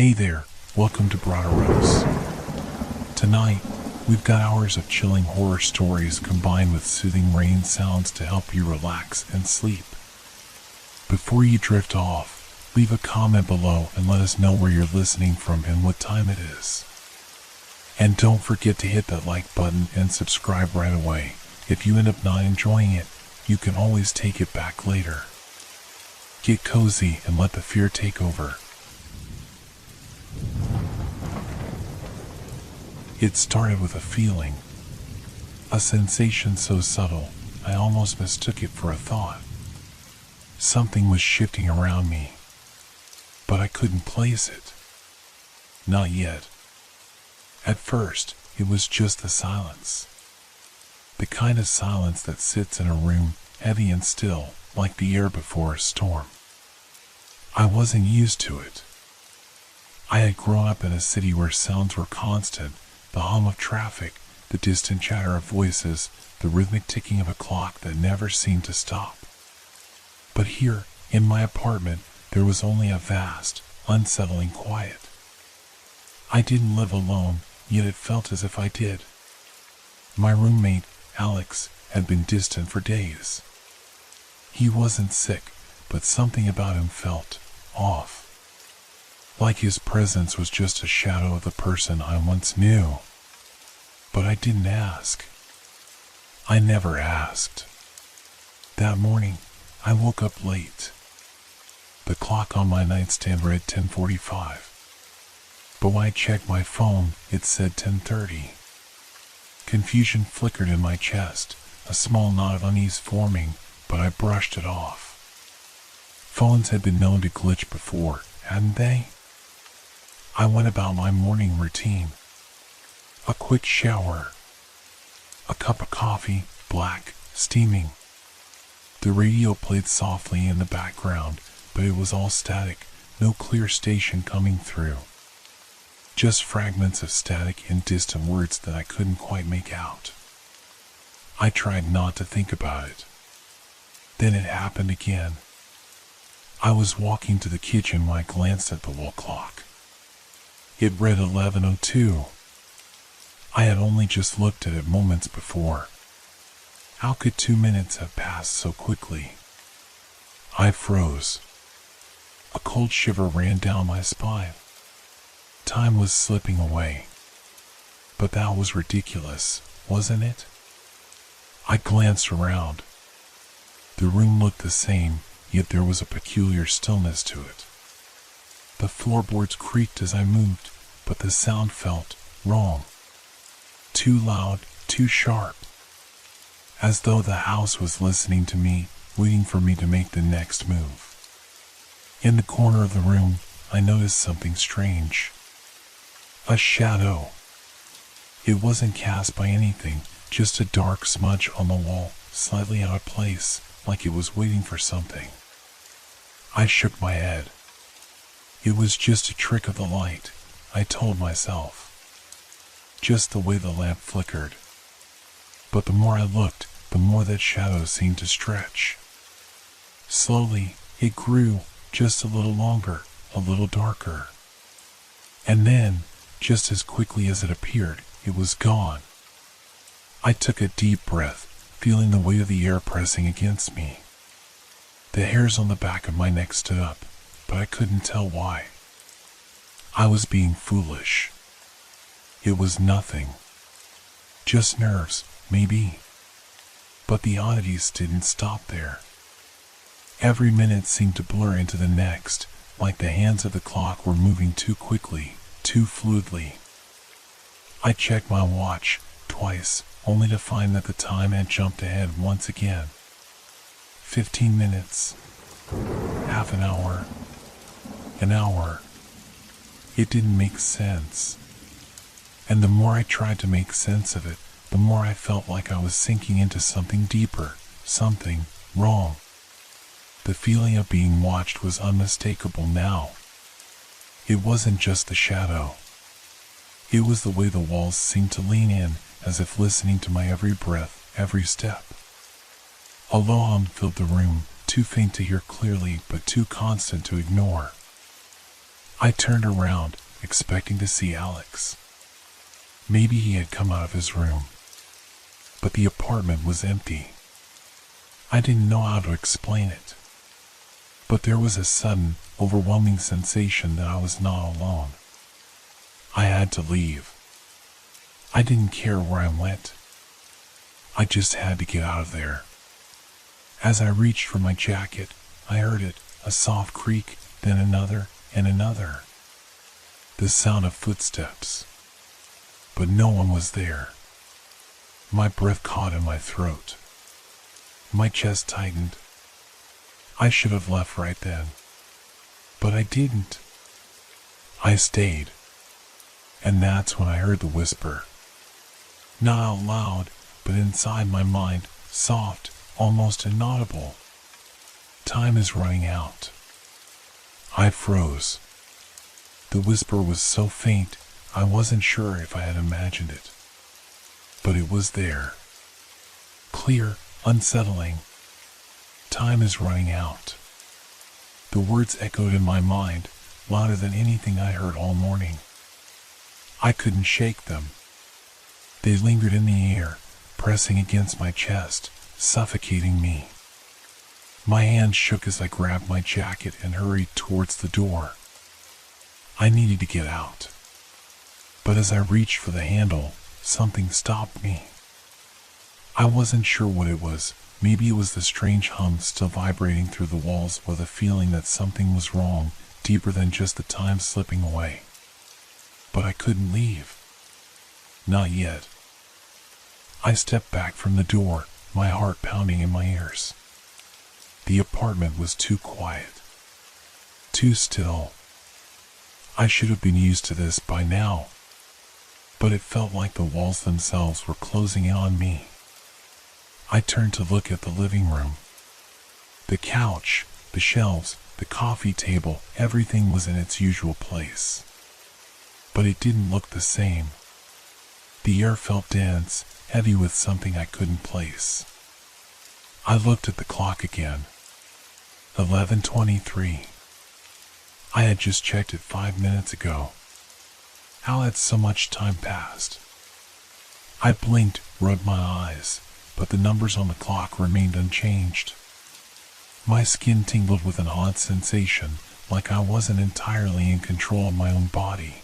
Hey there, welcome to Broderos. Tonight, we've got hours of chilling horror stories combined with soothing rain sounds to help you relax and sleep. Before you drift off, leave a comment below and let us know where you're listening from and what time it is. And don't forget to hit that like button and subscribe right away. If you end up not enjoying it, you can always take it back later. Get cozy and let the fear take over. It started with a feeling, a sensation so subtle, I almost mistook it for a thought. Something was shifting around me, but I couldn't place it. Not yet. At first, it was just the silence. The kind of silence that sits in a room, heavy and still, like the air before a storm. I wasn't used to it. I had grown up in a city where sounds were constant, the hum of traffic, the distant chatter of voices, the rhythmic ticking of a clock that never seemed to stop. But here, in my apartment, there was only a vast, unsettling quiet. I didn't live alone, yet it felt as if I did. My roommate, Alex, had been distant for days. He wasn't sick, but something about him felt off. Like his presence was just a shadow of the person I once knew. But I didn't ask. I never asked. That morning, I woke up late. The clock on my nightstand read 10:45. But when I checked my phone, it said 10:30. Confusion flickered in my chest, a small knot of unease forming, but I brushed it off. Phones had been known to glitch before, hadn't they? I went about my morning routine. A quick shower. A cup of coffee, black, steaming. The radio played softly in the background, but it was all static, no clear station coming through. Just fragments of static and distant words that I couldn't quite make out. I tried not to think about it. Then it happened again. I was walking to the kitchen when I glanced at the wall clock. It read 11:02. I had only just looked at it moments before. How could 2 minutes have passed so quickly? I froze. A cold shiver ran down my spine. Time was slipping away. But that was ridiculous, wasn't it? I glanced around. The room looked the same, yet there was a peculiar stillness to it. The floorboards creaked as I moved, but the sound felt wrong. Too loud, too sharp. As though the house was listening to me, waiting for me to make the next move. In the corner of the room, I noticed something strange. A shadow. It wasn't cast by anything, just a dark smudge on the wall, slightly out of place, like it was waiting for something. I shook my head. It was just a trick of the light, I told myself. Just the way the lamp flickered. But the more I looked, the more that shadow seemed to stretch. Slowly, it grew, just a little longer, a little darker. And then, just as quickly as it appeared, it was gone. I took a deep breath, feeling the weight of the air pressing against me. The hairs on the back of my neck stood up, but I couldn't tell why. I was being foolish. It was nothing. Just nerves, maybe. But the oddities didn't stop there. Every minute seemed to blur into the next, like the hands of the clock were moving too quickly, too fluidly. I checked my watch twice, only to find that the time had jumped ahead once again. 15 minutes. Half an hour. An hour. It didn't make sense. And the more I tried to make sense of it, the more I felt like I was sinking into something deeper, something wrong. The feeling of being watched was unmistakable now. It wasn't just the shadow. It was the way the walls seemed to lean in, as if listening to my every breath, every step. A low hum filled the room, too faint to hear clearly but too constant to ignore. I turned around, expecting to see Alex. Maybe he had come out of his room. But the apartment was empty. I didn't know how to explain it. But there was a sudden, overwhelming sensation that I was not alone. I had to leave. I didn't care where I went. I just had to get out of there. As I reached for my jacket, I heard it, a soft creak, then another and another. The sound of footsteps. But no one was there. My breath caught in my throat. My chest tightened. I should have left right then. But I didn't. I stayed. And that's when I heard the whisper. Not out loud, but inside my mind, soft, almost inaudible. Time is running out. I froze. The whisper was so faint, I wasn't sure if I had imagined it. But it was there. Clear, unsettling. Time is running out. The words echoed in my mind, louder than anything I heard all morning. I couldn't shake them. They lingered in the air, pressing against my chest, suffocating me. My hand shook as I grabbed my jacket and hurried towards the door. I needed to get out. But as I reached for the handle, something stopped me. I wasn't sure what it was. Maybe it was the strange hum still vibrating through the walls, or the feeling that something was wrong, deeper than just the time slipping away. But I couldn't leave. Not yet. I stepped back from the door, my heart pounding in my ears. The apartment was too quiet. Too still. I should have been used to this by now. But it felt like the walls themselves were closing in on me. I turned to look at the living room. The couch, the shelves, the coffee table, everything was in its usual place. But it didn't look the same. The air felt dense, heavy with something I couldn't place. I looked at the clock again. 11:23. I had just checked it 5 minutes ago. How had so much time passed? I blinked, rubbed my eyes, but the numbers on the clock remained unchanged. My skin tingled with an odd sensation, like I wasn't entirely in control of my own body.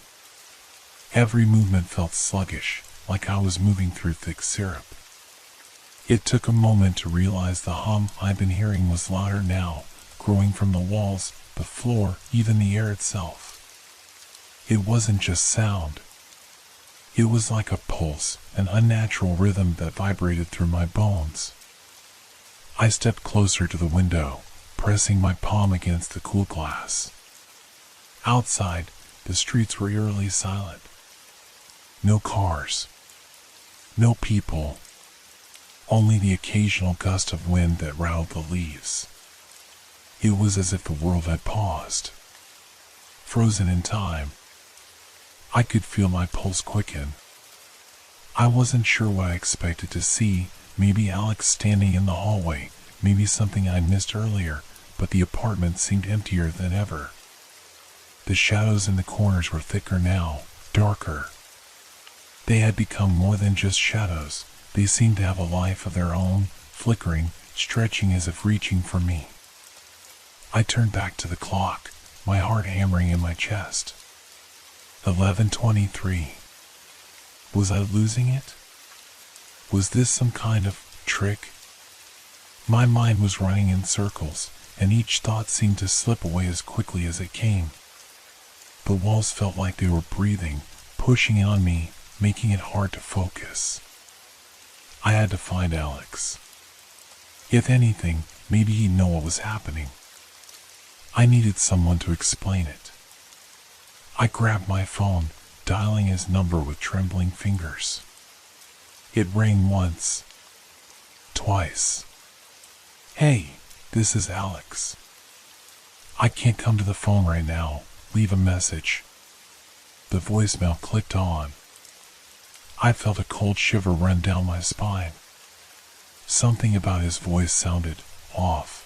Every movement felt sluggish, like I was moving through thick syrup. It took a moment to realize the hum I'd been hearing was louder now, growing from the walls, the floor, even the air itself. It wasn't just sound. It was like a pulse, an unnatural rhythm that vibrated through my bones. I stepped closer to the window, pressing my palm against the cool glass. Outside, the streets were eerily silent. No cars. No people. Only the occasional gust of wind that rattled the leaves. It was as if the world had paused. Frozen in time. I could feel my pulse quicken. I wasn't sure what I expected to see, maybe Alex standing in the hallway, maybe something I'd missed earlier, but the apartment seemed emptier than ever. The shadows in the corners were thicker now, darker. They had become more than just shadows. They seemed to have a life of their own, flickering, stretching as if reaching for me. I turned back to the clock, my heart hammering in my chest. 11:23. Was I losing it? Was this some kind of trick? My mind was running in circles, and each thought seemed to slip away as quickly as it came. The walls felt like they were breathing, pushing on me, making it hard to focus. I had to find Alex. If anything, maybe he'd know what was happening. I needed someone to explain it. I grabbed my phone, dialing his number with trembling fingers. It rang once. Twice. Hey, this is Alex. I can't come to the phone right now. Leave a message. The voicemail clicked on. I felt a cold shiver run down my spine. Something about his voice sounded off.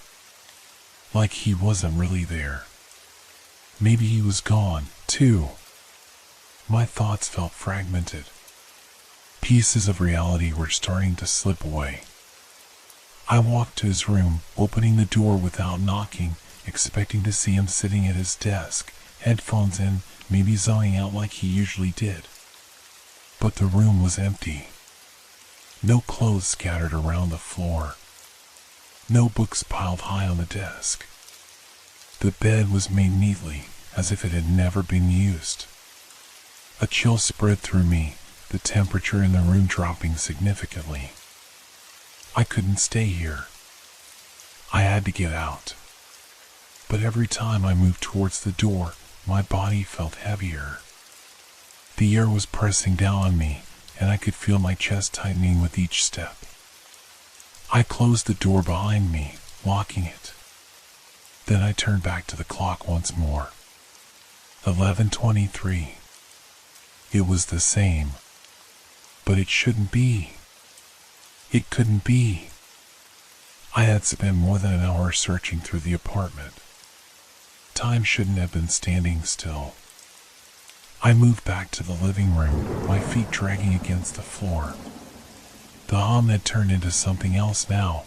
Like he wasn't really there. Maybe he was gone, too. My thoughts felt fragmented. Pieces of reality were starting to slip away. I walked to his room, opening the door without knocking, expecting to see him sitting at his desk, headphones in, maybe zoning out like he usually did. But the room was empty. No clothes scattered around the floor. No books piled high on the desk. The bed was made neatly, as if it had never been used. A chill spread through me, the temperature in the room dropping significantly. I couldn't stay here. I had to get out. But every time I moved towards the door, my body felt heavier. The air was pressing down on me, and I could feel my chest tightening with each step. I closed the door behind me, locking it. Then I turned back to the clock once more. 11:23. It was the same. But it shouldn't be. It couldn't be. I had spent more than an hour searching through the apartment. Time shouldn't have been standing still. I moved back to the living room, my feet dragging against the floor. The hum had turned into something else now.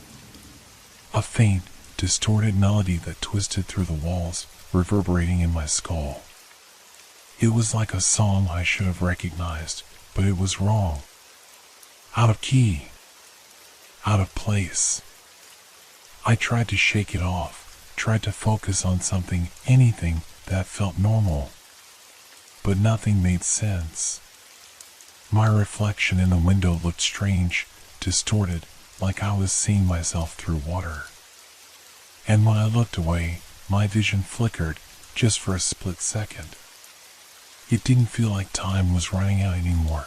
A faint, distorted melody that twisted through the walls, reverberating in my skull. It was like a song I should have recognized, but it was wrong. Out of key. Out of place. I tried to shake it off, tried to focus on something, anything that felt normal. But nothing made sense. My reflection in the window looked strange, distorted, like I was seeing myself through water. And when I looked away, my vision flickered, just for a split second. It didn't feel like time was running out anymore.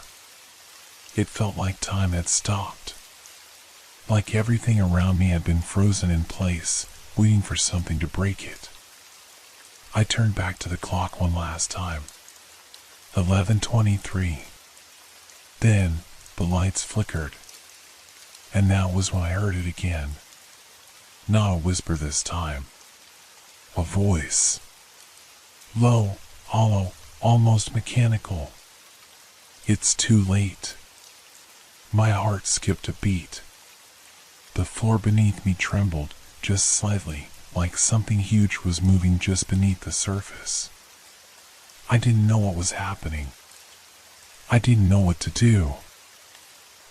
It felt like time had stopped. Like everything around me had been frozen in place, waiting for something to break it. I turned back to the clock one last time. 11:23. Then, the lights flickered. And that was when I heard it again. Not a whisper this time. A voice. Low, hollow, almost mechanical. It's too late. My heart skipped a beat. The floor beneath me trembled, just slightly, like something huge was moving just beneath the surface. I didn't know what was happening. I didn't know what to do.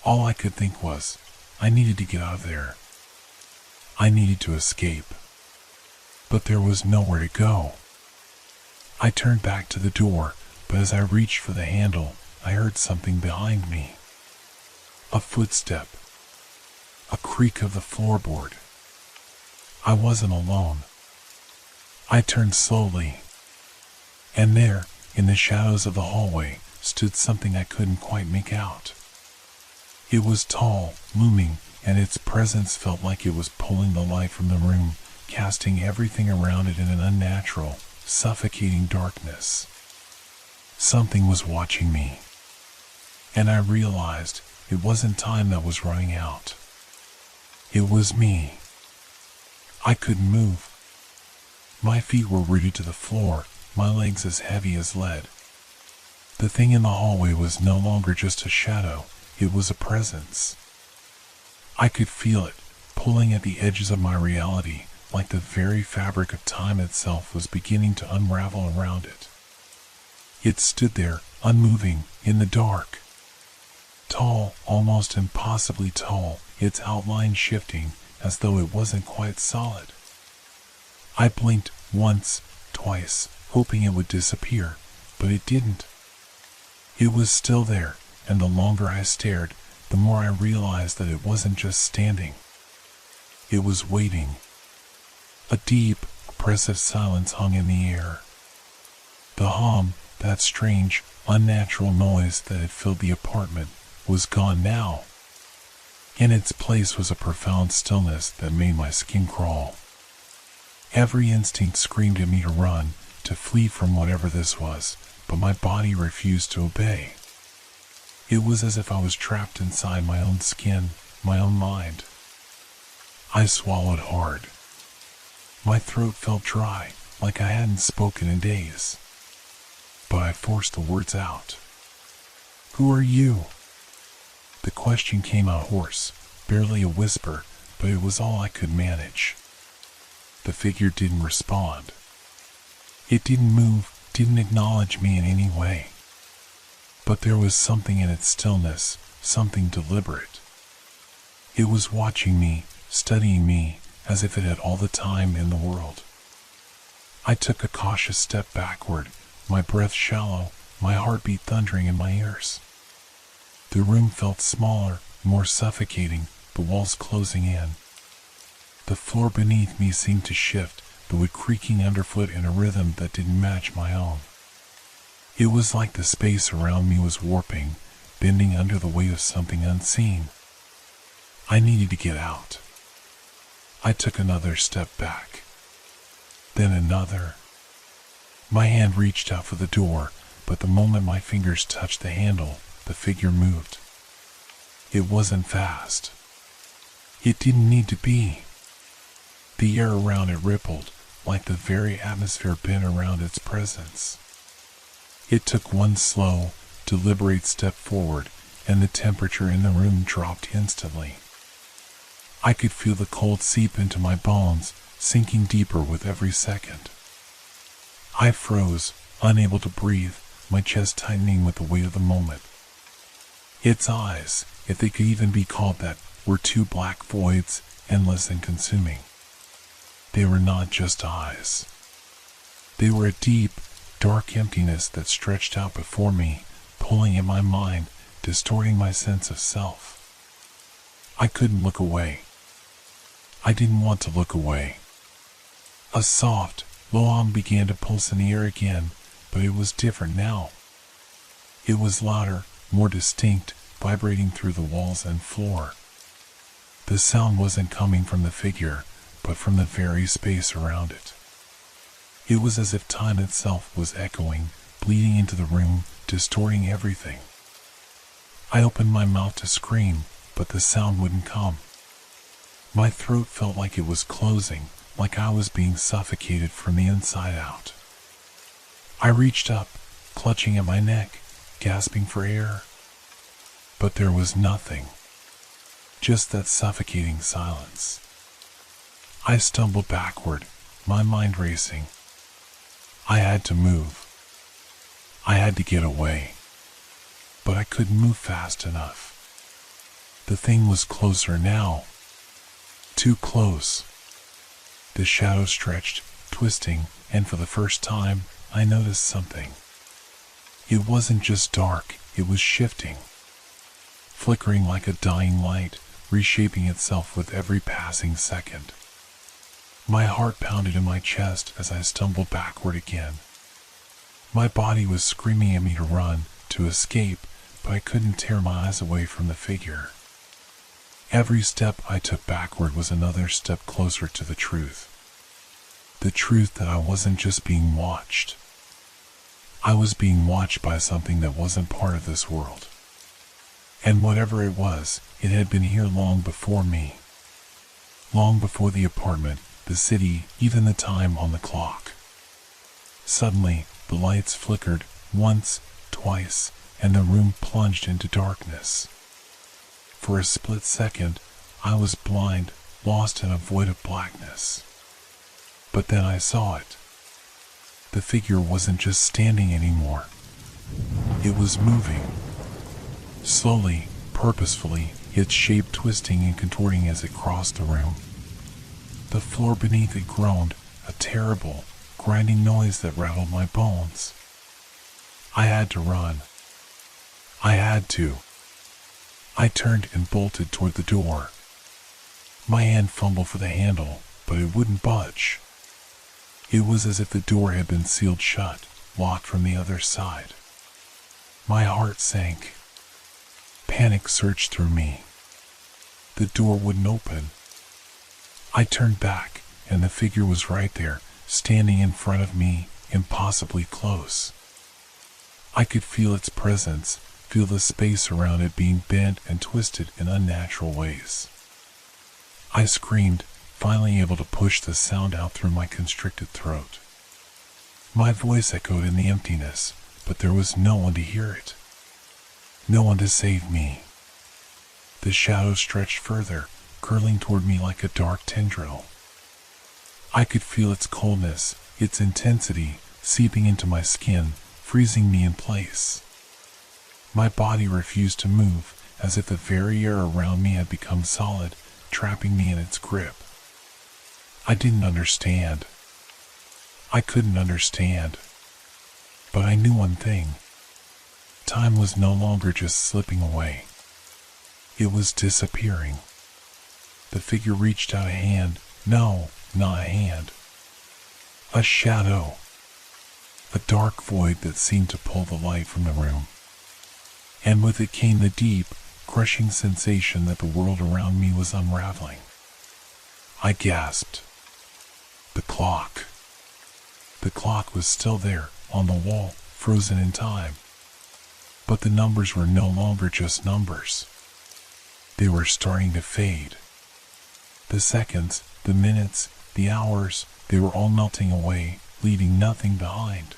All I could think was, I needed to get out of there. I needed to escape. But there was nowhere to go. I turned back to the door, but as I reached for the handle, I heard something behind me. A footstep. A creak of the floorboard. I wasn't alone. I turned slowly. And there, in the shadows of the hallway, stood something I couldn't quite make out. It was tall, looming, and its presence felt like it was pulling the light from the room, casting everything around it in an unnatural, suffocating darkness. Something was watching me. And I realized it wasn't time that was running out. It was me. I couldn't move. My feet were rooted to the floor, my legs as heavy as lead. The thing in the hallway was no longer just a shadow, it was a presence. I could feel it, pulling at the edges of my reality, like the very fabric of time itself was beginning to unravel around it. It stood there, unmoving, in the dark. Tall, almost impossibly tall, its outline shifting, as though it wasn't quite solid. I blinked once, twice, hoping it would disappear, but it didn't. It was still there, and the longer I stared, the more I realized that it wasn't just standing. It was waiting. A deep, oppressive silence hung in the air. The hum, that strange, unnatural noise that had filled the apartment, was gone now. In its place was a profound stillness that made my skin crawl. Every instinct screamed at me to run, to flee from whatever this was, but my body refused to obey. It was as if I was trapped inside my own skin, my own mind. I swallowed hard. My throat felt dry, like I hadn't spoken in days. But I forced the words out. "Who are you?" The question came out hoarse, barely a whisper, but it was all I could manage. The figure didn't respond. It didn't move, didn't acknowledge me in any way. But there was something in its stillness, something deliberate. It was watching me, studying me, as if it had all the time in the world. I took a cautious step backward, my breath shallow, my heartbeat thundering in my ears. The room felt smaller, more suffocating, the walls closing in. The floor beneath me seemed to shift, the wood creaking underfoot in a rhythm that didn't match my own. It was like the space around me was warping, bending under the weight of something unseen. I needed to get out. I took another step back. Then another. My hand reached out for the door, but the moment my fingers touched the handle, the figure moved. It wasn't fast. It didn't need to be. The air around it rippled, like the very atmosphere bent around its presence. It took one slow, deliberate step forward, and the temperature in the room dropped instantly. I could feel the cold seep into my bones, sinking deeper with every second. I froze, unable to breathe, my chest tightening with the weight of the moment. Its eyes, if they could even be called that, were two black voids, endless and consuming. They were not just eyes. They were a deep, dark emptiness that stretched out before me, pulling at my mind, distorting my sense of self. I couldn't look away. I didn't want to look away. A soft, low hum began to pulse in the air again, but it was different now. It was louder, more distinct, vibrating through the walls and floor. The sound wasn't coming from the figure, but from the very space around it. It was as if time itself was echoing, bleeding into the room, distorting everything. I opened my mouth to scream, but the sound wouldn't come. My throat felt like it was closing, like I was being suffocated from the inside out. I reached up, clutching at my neck, gasping for air. But there was nothing. Just that suffocating silence. I stumbled backward, my mind racing. I had to move. I had to get away. But I couldn't move fast enough. The thing was closer now. Too close. The shadow stretched, twisting, and for the first time, I noticed something. It wasn't just dark, it was shifting. Flickering like a dying light, reshaping itself with every passing second. My heart pounded in my chest as I stumbled backward again. My body was screaming at me to run, to escape, but I couldn't tear my eyes away from the figure. Every step I took backward was another step closer to the truth. The truth that I wasn't just being watched. I was being watched by something that wasn't part of this world. And whatever it was, it had been here long before me. Long before the apartment, the city, even the time on the clock. Suddenly, the lights flickered, once, twice, and the room plunged into darkness. For a split second, I was blind, lost in a void of blackness. But then I saw it. The figure wasn't just standing anymore. It was moving. Slowly, purposefully, its shape twisting and contorting as it crossed the room. The floor beneath it groaned, a terrible, grinding noise that rattled my bones. I had to run. I had to. I turned and bolted toward the door. My hand fumbled for the handle, but it wouldn't budge. It was as if the door had been sealed shut, locked from the other side. My heart sank. Panic surged through me. The door wouldn't open. I turned back, and the figure was right there, standing in front of me, impossibly close. I could feel its presence, feel the space around it being bent and twisted in unnatural ways. I screamed, finally able to push the sound out through my constricted throat. My voice echoed in the emptiness, but there was no one to hear it. No one to save me. The shadow stretched further, curling toward me like a dark tendril. I could feel its coldness, its intensity, seeping into my skin, freezing me in place. My body refused to move, as if the very air around me had become solid, trapping me in its grip. I didn't understand. I couldn't understand. But I knew one thing. Time was no longer just slipping away. It was disappearing. The figure reached out a hand. No, not a hand. A shadow. A dark void that seemed to pull the light from the room. And with it came the deep, crushing sensation that the world around me was unraveling. I gasped. The clock. The clock was still there, on the wall, frozen in time. But the numbers were no longer just numbers. They were starting to fade. The seconds, the minutes, the hours, they were all melting away, leaving nothing behind.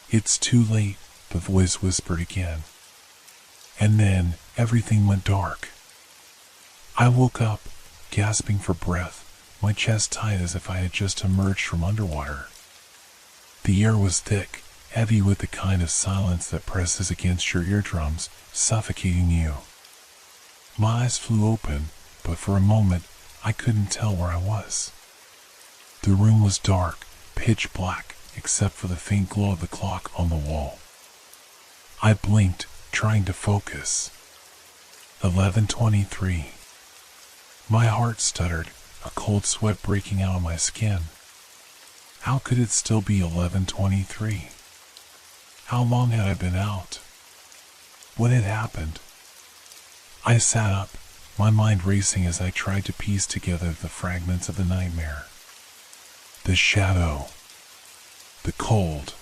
It's too late, the voice whispered again. And then, everything went dark. I woke up, gasping for breath, my chest tight as if I had just emerged from underwater. The air was thick, heavy with the kind of silence that presses against your eardrums, suffocating you. My eyes flew open, but for a moment, I couldn't tell where I was. The room was dark, pitch black, except for the faint glow of the clock on the wall. I blinked, trying to focus. 11:23. My heart stuttered, a cold sweat breaking out on my skin. How could it still be 11:23? How long had I been out? What had happened? I sat up, my mind racing as I tried to piece together the fragments of the nightmare. The shadow. The cold.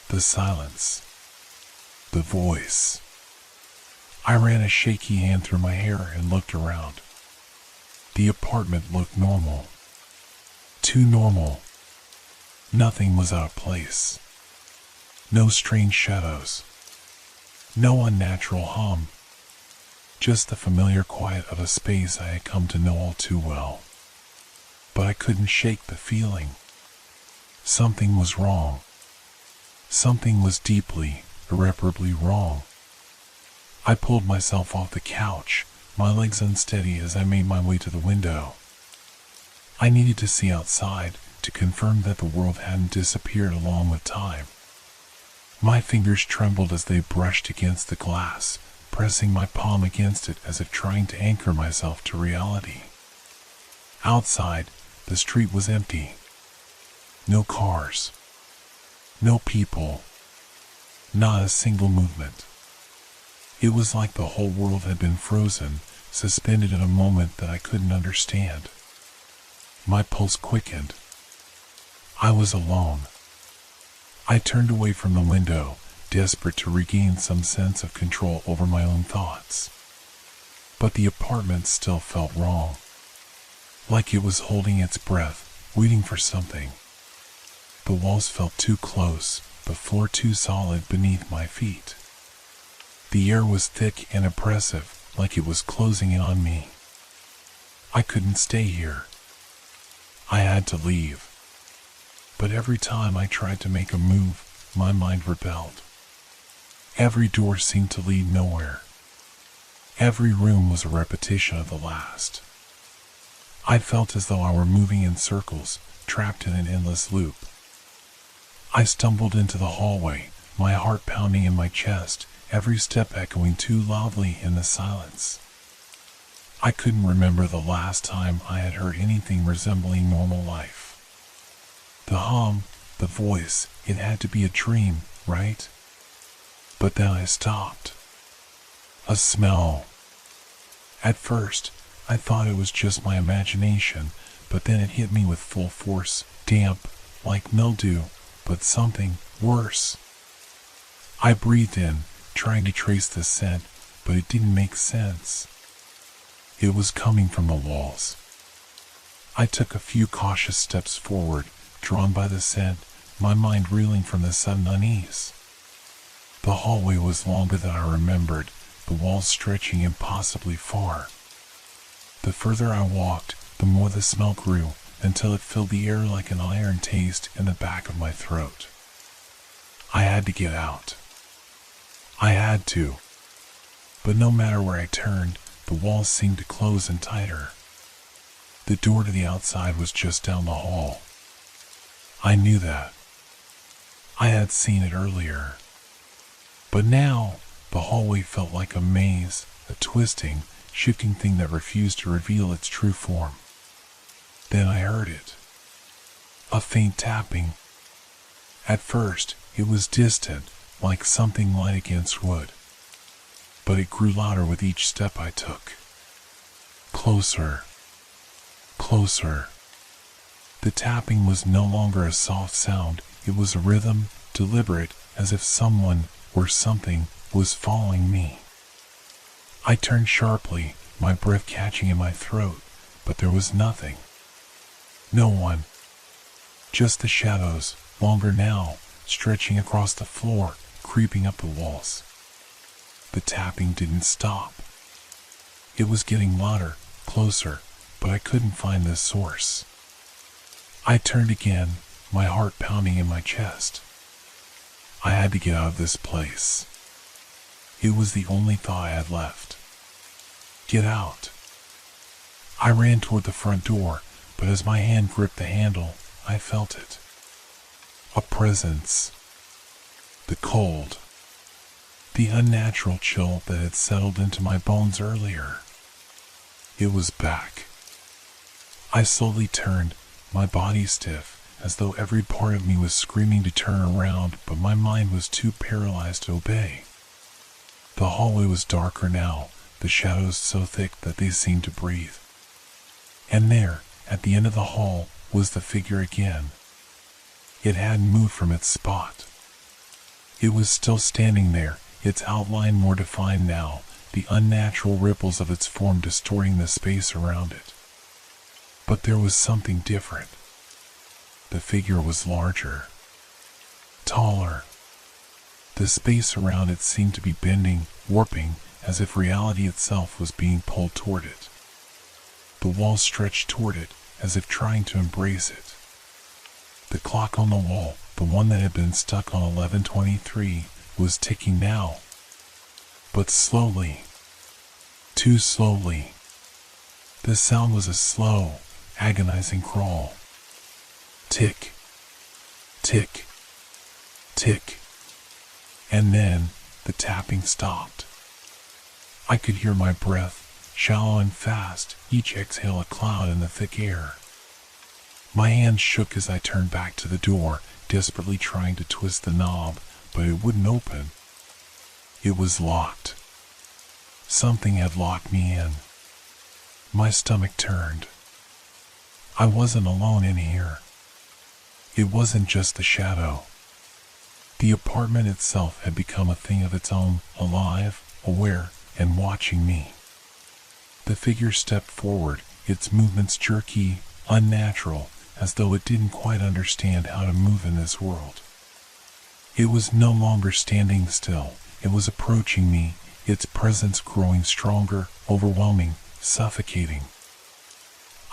The silence. The voice. I ran a shaky hand through my hair and looked around. The apartment looked normal. Too normal. Nothing was out of place. No strange shadows. No unnatural hum. Just the familiar quiet of a space I had come to know all too well. But I couldn't shake the feeling. Something was wrong. Something was deeply, irreparably wrong. I pulled myself off the couch, my legs unsteady as I made my way to the window. I needed to see outside, to confirm that the world hadn't disappeared along with time. My fingers trembled as they brushed against the glass, pressing my palm against it as if trying to anchor myself to reality. Outside, the street was empty. No cars. No people. Not a single movement. It was like the whole world had been frozen, suspended in a moment that I couldn't understand. My pulse quickened. I was alone. I turned away from the window, desperate to regain some sense of control over my own thoughts. But the apartment still felt wrong. Like it was holding its breath, waiting for something. The walls felt too close, the floor too solid beneath my feet. The air was thick and oppressive, like it was closing in on me. I couldn't stay here. I had to leave. But every time I tried to make a move, my mind rebelled. Every door seemed to lead nowhere. Every room was a repetition of the last. I felt as though I were moving in circles, trapped in an endless loop. I stumbled into the hallway, my heart pounding in my chest, every step echoing too loudly in the silence. I couldn't remember the last time I had heard anything resembling normal life. The hum, the voice, it had to be a dream, right? But then I stopped. A smell. At first, I thought it was just my imagination, but then it hit me with full force, damp, like mildew, but something worse. I breathed in, trying to trace the scent, but it didn't make sense. It was coming from the walls. I took a few cautious steps forward, drawn by the scent, my mind reeling from the sudden unease. The hallway was longer than I remembered, the walls stretching impossibly far. The further I walked, the more the smell grew, until it filled the air like an iron taste in the back of my throat. I had to get out. I had to. But no matter where I turned, the walls seemed to close in tighter. The door to the outside was just down the hall. I knew that. I had seen it earlier. But now, the hallway felt like a maze, a twisting, shifting thing that refused to reveal its true form. Then I heard it. A faint tapping. At first, it was distant, like something light against wood. But it grew louder with each step I took. Closer. Closer. The tapping was no longer a soft sound, it was a rhythm, deliberate, as if someone, or something, was following me. I turned sharply, my breath catching in my throat, but there was nothing. No one. Just the shadows, longer now, stretching across the floor, creeping up the walls. The tapping didn't stop. It was getting louder, closer, but I couldn't find the source. I turned again, my heart pounding in my chest. I had to get out of this place. It was the only thought I had left. Get out. I ran toward the front door, but as my hand gripped the handle, I felt it. A presence. The cold. The unnatural chill that had settled into my bones earlier. It was back. I slowly turned, my body stiff, as though every part of me was screaming to turn around, but my mind was too paralyzed to obey. The hallway was darker now, the shadows so thick that they seemed to breathe. And there, at the end of the hall, was the figure again. It hadn't moved from its spot. It was still standing there, its outline more defined now, the unnatural ripples of its form distorting the space around it. But there was something different. The figure was larger, taller. The space around it seemed to be bending, warping, as if reality itself was being pulled toward it. The walls stretched toward it, as if trying to embrace it. The clock on the wall, the one that had been stuck on 11:23, was ticking now. But slowly. Too slowly. The sound was a slow, agonizing crawl. Tick. Tick. Tick. And then, the tapping stopped. I could hear my breath, shallow and fast, each exhale a cloud in the thick air. My hand shook as I turned back to the door, desperately trying to twist the knob, but it wouldn't open. It was locked. Something had locked me in. My stomach turned. I wasn't alone in here. It wasn't just the shadow. The apartment itself had become a thing of its own, alive, aware, and watching me. The figure stepped forward, its movements jerky, unnatural, as though it didn't quite understand how to move in this world. It was no longer standing still, it was approaching me, its presence growing stronger, overwhelming, suffocating.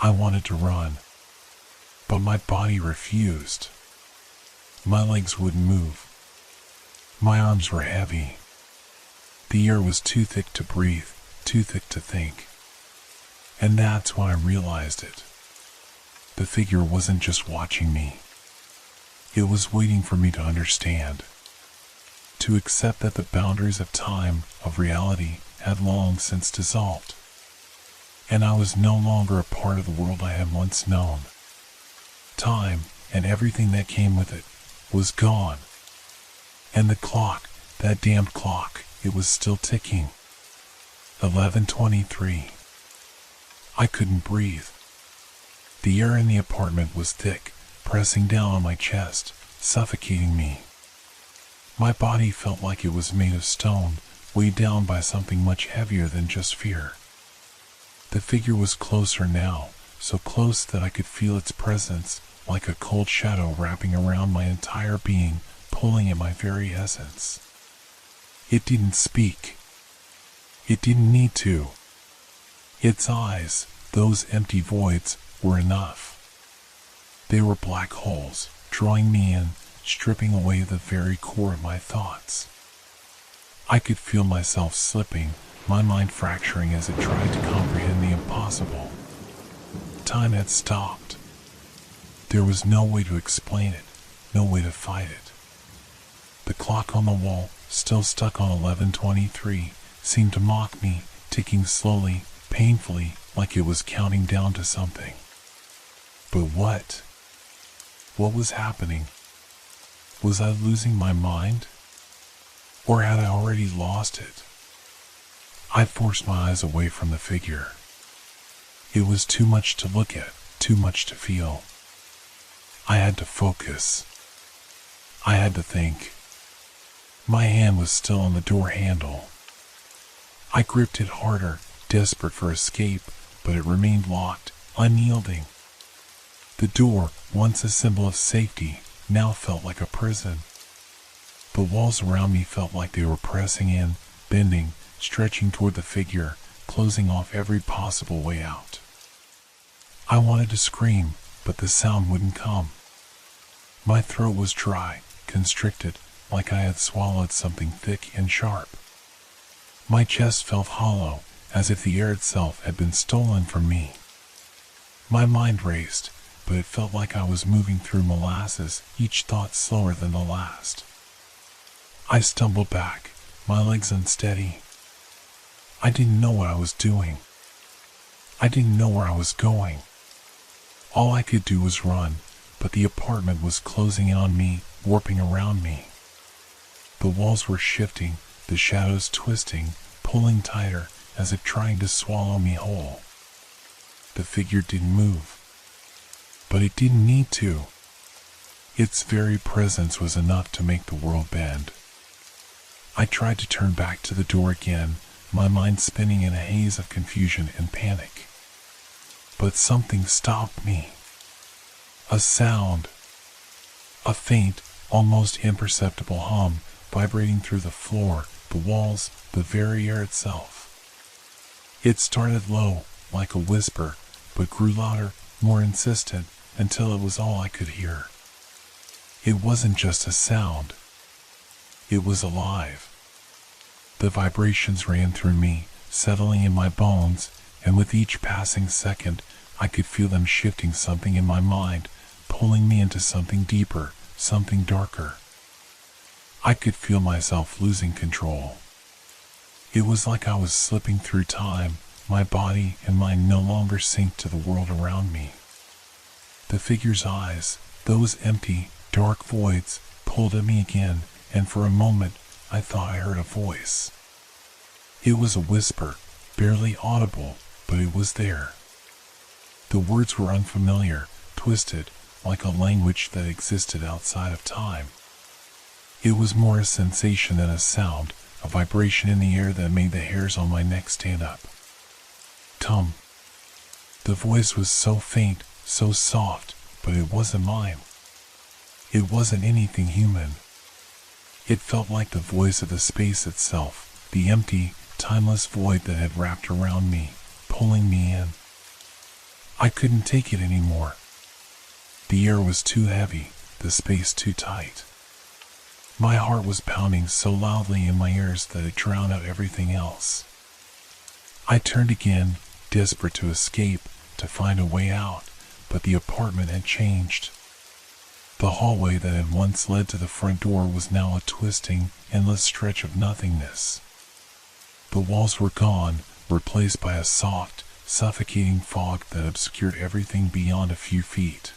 I wanted to run, but my body refused. My legs wouldn't move. My arms were heavy. The air was too thick to breathe, too thick to think. And that's when I realized it. The figure wasn't just watching me. It was waiting for me to understand. To accept that the boundaries of time, of reality, had long since dissolved. And I was no longer a part of the world I had once known. Time, and everything that came with it, was gone. And the clock, that damned clock, it was still ticking. 11:23. I couldn't breathe. The air in the apartment was thick, pressing down on my chest, suffocating me. My body felt like it was made of stone, weighed down by something much heavier than just fear. The figure was closer now, so close that I could feel its presence, like a cold shadow wrapping around my entire being, pulling at my very essence. It didn't speak. It didn't need to. Its eyes, those empty voids, were enough. They were black holes, drawing me in, stripping away the very core of my thoughts. I could feel myself slipping, my mind fracturing as it tried to comprehend the impossible. Time had stopped. There was no way to explain it, no way to fight it. The clock on the wall, still stuck on 11:23, seemed to mock me, ticking slowly, painfully, like it was counting down to something. But what? What was happening? Was I losing my mind? Or had I already lost it? I forced my eyes away from the figure. It was too much to look at, too much to feel. I had to focus. I had to think. My hand was still on the door handle. I gripped it harder, desperate for escape, but it remained locked, unyielding. The door, once a symbol of safety, now felt like a prison. The walls around me felt like they were pressing in, bending, stretching toward the figure, closing off every possible way out. I wanted to scream, but the sound wouldn't come. My throat was dry, constricted, like I had swallowed something thick and sharp. My chest felt hollow, as if the air itself had been stolen from me. My mind raced, but it felt like I was moving through molasses, each thought slower than the last. I stumbled back, my legs unsteady. I didn't know what I was doing. I didn't know where I was going. All I could do was run, but the apartment was closing in on me, warping around me. The walls were shifting, the shadows twisting, pulling tighter, as if trying to swallow me whole. The figure didn't move. But it didn't need to. Its very presence was enough to make the world bend. I tried to turn back to the door again, my mind spinning in a haze of confusion and panic. But something stopped me. A sound. A faint, almost imperceptible hum vibrating through the floor, the walls, the very air itself. It started low, like a whisper, but grew louder, more insistent, until it was all I could hear. It wasn't just a sound. It was alive. The vibrations ran through me, settling in my bones, and with each passing second, I could feel them shifting something in my mind, pulling me into something deeper, something darker. I could feel myself losing control. It was like I was slipping through time, my body and mind no longer synced to the world around me. The figure's eyes, those empty, dark voids, pulled at me again, and for a moment, I thought I heard a voice. It was a whisper, barely audible, but it was there. The words were unfamiliar, twisted, like a language that existed outside of time. It was more a sensation than a sound, a vibration in the air that made the hairs on my neck stand up. Tum. The voice was so faint, so soft, but it wasn't mine. It wasn't anything human. It felt like the voice of the space itself, the empty, timeless void that had wrapped around me, pulling me in. I couldn't take it anymore. The air was too heavy, the space too tight. My heart was pounding so loudly in my ears that it drowned out everything else. I turned again, desperate to escape, to find a way out, but the apartment had changed. The hallway that had once led to the front door was now a twisting, endless stretch of nothingness. The walls were gone, replaced by a soft, suffocating fog that obscured everything beyond a few feet.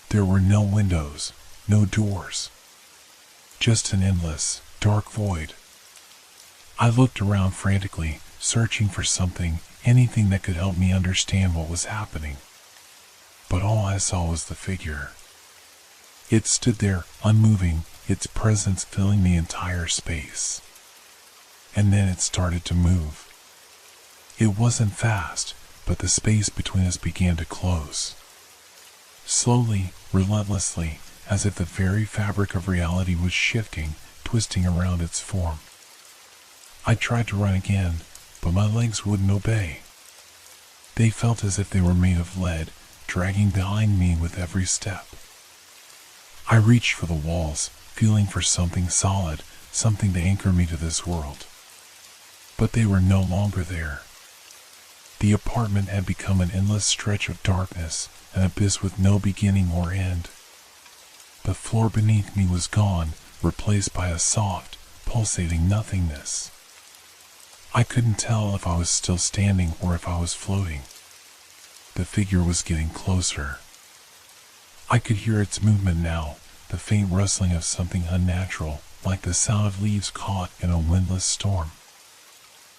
There were no windows, no doors. Just an endless, dark void. I looked around frantically, searching for something, anything that could help me understand what was happening. But all I saw was the figure. It stood there, unmoving, its presence filling the entire space. And then it started to move. It wasn't fast, but the space between us began to close. slowly, relentlessly, as if the very fabric of reality was shifting, twisting around its form. I tried to run again, but my legs wouldn't obey. They felt as if they were made of lead, dragging behind me with every step. I reached for the walls, feeling for something solid, something to anchor me to this world. But they were no longer there. The apartment had become an endless stretch of darkness, an abyss with no beginning or end. The floor beneath me was gone, replaced by a soft, pulsating nothingness. I couldn't tell if I was still standing or if I was floating. The figure was getting closer. I could hear its movement now, the faint rustling of something unnatural, like the sound of leaves caught in a windless storm.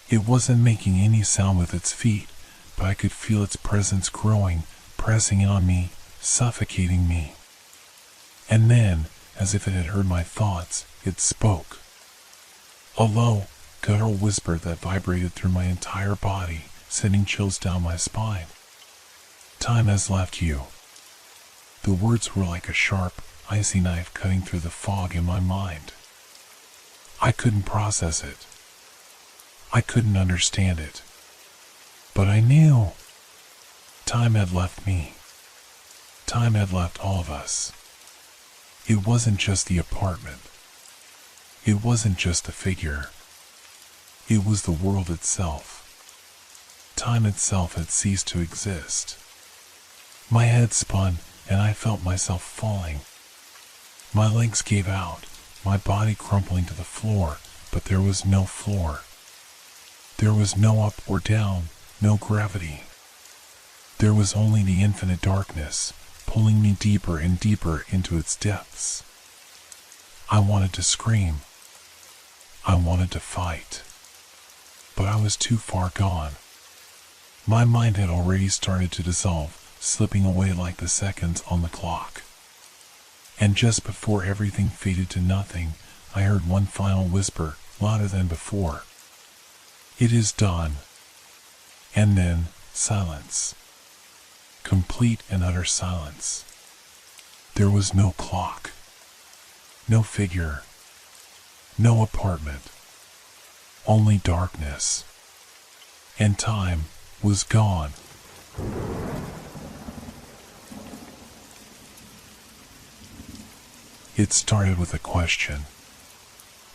It wasn't making any sound with its feet, but I could feel its presence growing, pressing in on me, suffocating me. And then, as if it had heard my thoughts, it spoke. A low, guttural whisper that vibrated through my entire body, sending chills down my spine. "Time has left you." The words were like a sharp, icy knife cutting through the fog in my mind. I couldn't process it. I couldn't understand it. But I knew. Time had left me. Time had left all of us. It wasn't just the apartment. It wasn't just the figure. It was the world itself. Time itself had ceased to exist. My head spun, and I felt myself falling. My legs gave out, my body crumpling to the floor, but there was no floor. There was no up or down, no gravity. There was only the infinite darkness, pulling me deeper and deeper into its depths. I wanted to scream. I wanted to fight. But I was too far gone. My mind had already started to dissolve, slipping away like the seconds on the clock. And just before everything faded to nothing, I heard one final whisper, louder than before. "It is done." And then, silence. Complete and utter silence. There was no clock. No figure. No apartment. Only darkness. And time was gone. It started with a question.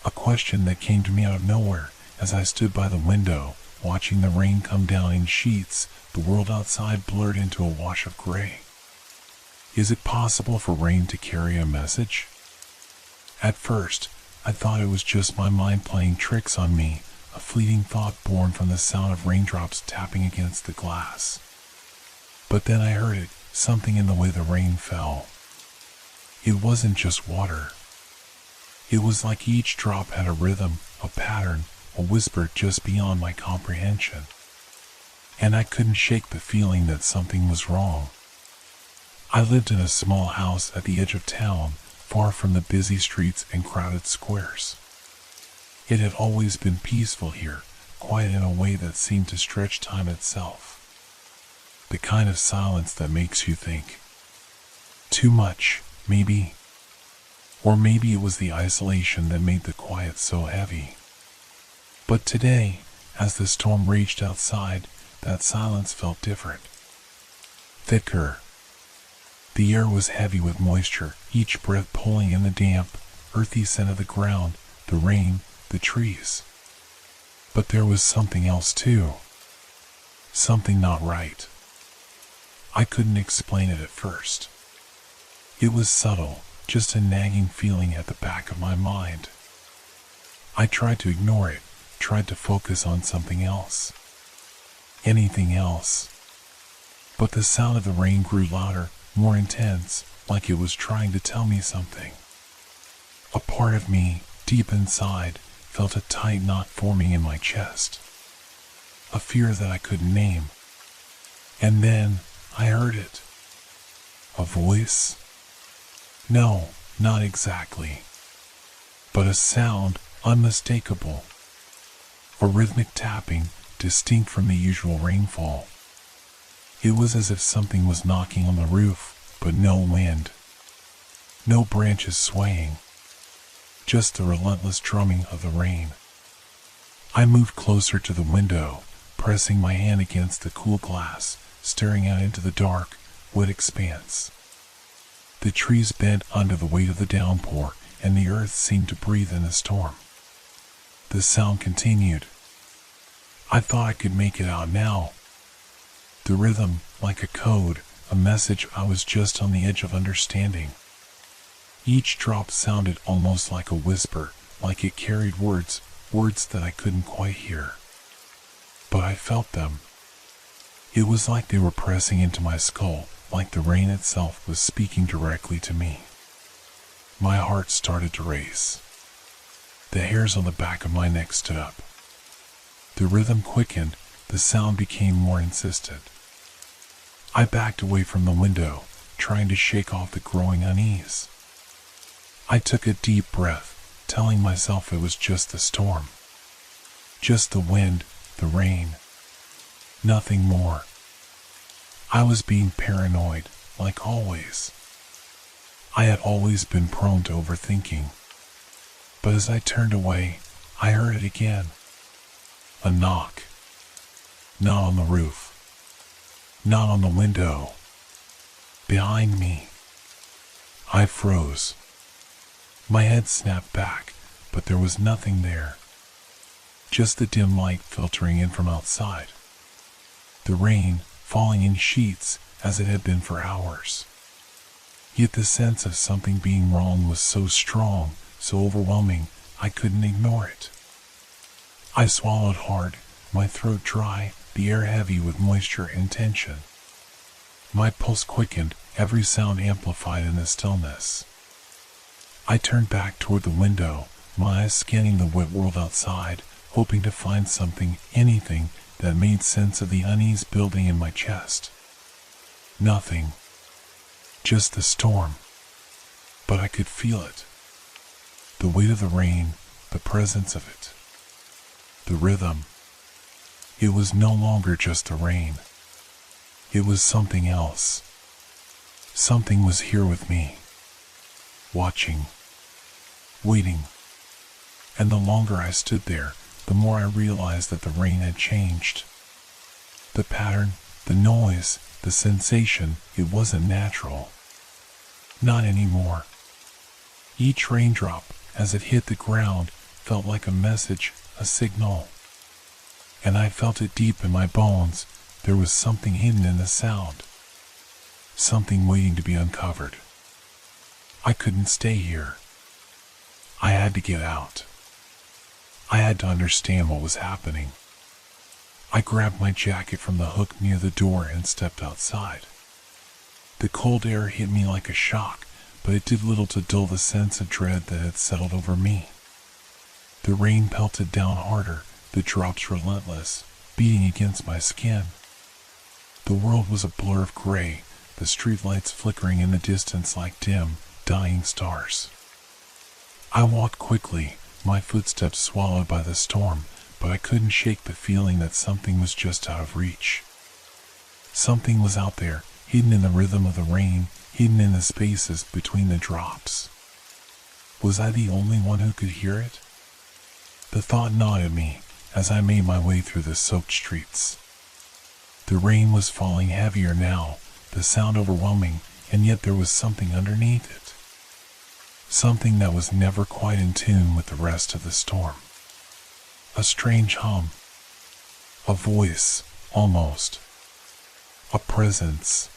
A question that came to me out of nowhere as I stood by the window, watching the rain come down in sheets, the world outside blurred into a wash of gray. Is it possible for rain to carry a message? At first, I thought it was just my mind playing tricks on me, a fleeting thought born from the sound of raindrops tapping against the glass. But then I heard it, something in the way the rain fell. It wasn't just water. It was like each drop had a rhythm, a pattern, a whisper just beyond my comprehension. And I couldn't shake the feeling that something was wrong. I lived in a small house at the edge of town, far from the busy streets and crowded squares. It had always been peaceful here, quiet in a way that seemed to stretch time itself. The kind of silence that makes you think. Too much, maybe. Or maybe it was the isolation that made the quiet so heavy. But today, as the storm raged outside, that silence felt different. Thicker. The air was heavy with moisture, each breath pulling in the damp, earthy scent of the ground, the rain, the trees. But there was something else too. Something not right. I couldn't explain it at first. It was subtle, just a nagging feeling at the back of my mind. I tried to ignore it, tried to focus on something else. Anything else. But the sound of the rain grew louder, more intense, like it was trying to tell me something. A part of me, deep inside, felt a tight knot forming in my chest. A fear that I couldn't name. And then, I heard it. A voice? No, not exactly. But a sound, unmistakable. A rhythmic tapping, distinct from the usual rainfall. It was as if something was knocking on the roof, but no wind. No branches swaying. Just the relentless drumming of the rain. I moved closer to the window, pressing my hand against the cool glass, staring out into the dark, wet expanse. The trees bent under the weight of the downpour, and the earth seemed to breathe in the storm. The sound continued. I thought I could make it out now. The rhythm, like a code, a message I was just on the edge of understanding. Each drop sounded almost like a whisper, like it carried words that I couldn't quite hear. But I felt them. It was like they were pressing into my skull, like the rain itself was speaking directly to me. My heart started to race. The hairs on the back of my neck stood up. The rhythm quickened, the sound became more insistent. I backed away from the window, trying to shake off the growing unease. I took a deep breath, telling myself it was just the storm. Just the wind, the rain. Nothing more. I was being paranoid, like always. I had always been prone to overthinking. But as I turned away, I heard it again. A knock. Not on the roof. Not on the window. Behind me. I froze. My head snapped back, but there was nothing there. Just the dim light filtering in from outside. The rain falling in sheets as it had been for hours. Yet the sense of something being wrong was so strong, so overwhelming, I couldn't ignore it. I swallowed hard, my throat dry, the air heavy with moisture and tension. My pulse quickened, every sound amplified in the stillness. I turned back toward the window, my eyes scanning the wet world outside, hoping to find something, anything, that made sense of the unease building in my chest. Nothing. Just the storm. But I could feel it. The weight of the rain, the presence of it. The rhythm. It was no longer just the rain. It was something else. Something was here with me. Watching. Waiting. And the longer I stood there, the more I realized that the rain had changed. The pattern, the noise, the sensation, it wasn't natural. Not anymore. Each raindrop, as it hit the ground, felt like a message, a signal. And I felt it deep in my bones. There was something hidden in the sound. Something waiting to be uncovered. I couldn't stay here. I had to get out. I had to understand what was happening. I grabbed my jacket from the hook near the door and stepped outside. The cold air hit me like a shock, but it did little to dull the sense of dread that had settled over me. The rain pelted down harder, the drops relentless, beating against my skin. The world was a blur of gray, the streetlights flickering in the distance like dim, dying stars. I walked quickly, my footsteps swallowed by the storm, but I couldn't shake the feeling that something was just out of reach. Something was out there, hidden in the rhythm of the rain, hidden in the spaces between the drops. Was I the only one who could hear it? The thought gnawed at me as I made my way through the soaked streets. The rain was falling heavier now, the sound overwhelming, and yet there was something underneath it. Something that was never quite in tune with the rest of the storm. A strange hum. A voice, almost. A presence.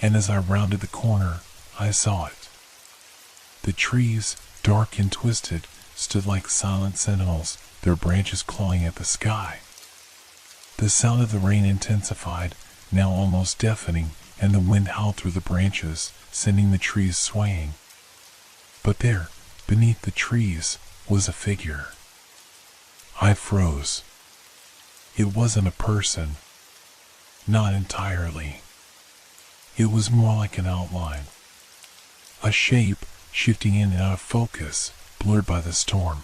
And as I rounded the corner, I saw it. The trees, dark and twisted, stood like silent sentinels, their branches clawing at the sky. The sound of the rain intensified, now almost deafening, and the wind howled through the branches, sending the trees swaying. But there, beneath the trees, was a figure. I froze. It wasn't a person. Not entirely. It was more like an outline. A shape, shifting in and out of focus, blurred by the storm.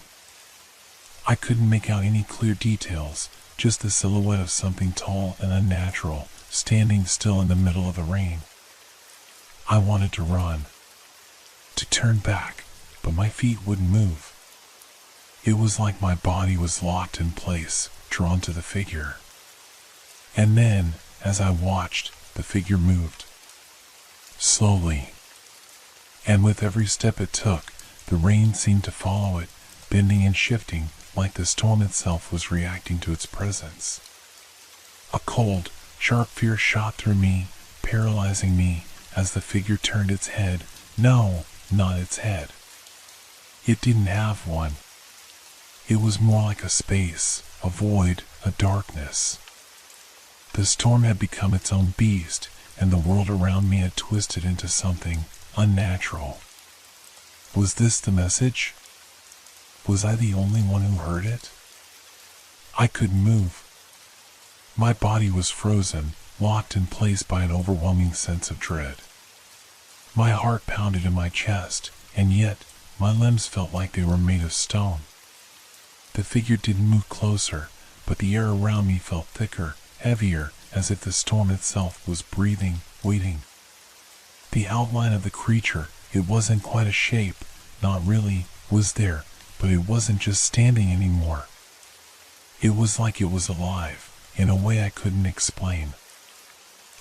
I couldn't make out any clear details, just the silhouette of something tall and unnatural, standing still in the middle of the rain. I wanted to run, to turn back, but my feet wouldn't move. It was like my body was locked in place, drawn to the figure. And then, as I watched, the figure moved. Slowly. And with every step it took, the rain seemed to follow it, bending and shifting, like the storm itself was reacting to its presence. A cold, sharp fear shot through me, paralyzing me, as the figure turned its head. No, not its head. It didn't have one. It was more like a space, a void, a darkness. The storm had become its own beast, and the world around me had twisted into something unnatural. Was this the message? Was I the only one who heard it? I couldn't move. My body was frozen, locked in place by an overwhelming sense of dread. My heart pounded in my chest, and yet my limbs felt like they were made of stone. The figure didn't move closer, but the air around me felt thicker, heavier, as if the storm itself was breathing, waiting. The outline of the creature, it wasn't quite a shape, not really, was there, but it wasn't just standing anymore. It was like it was alive, in a way I couldn't explain.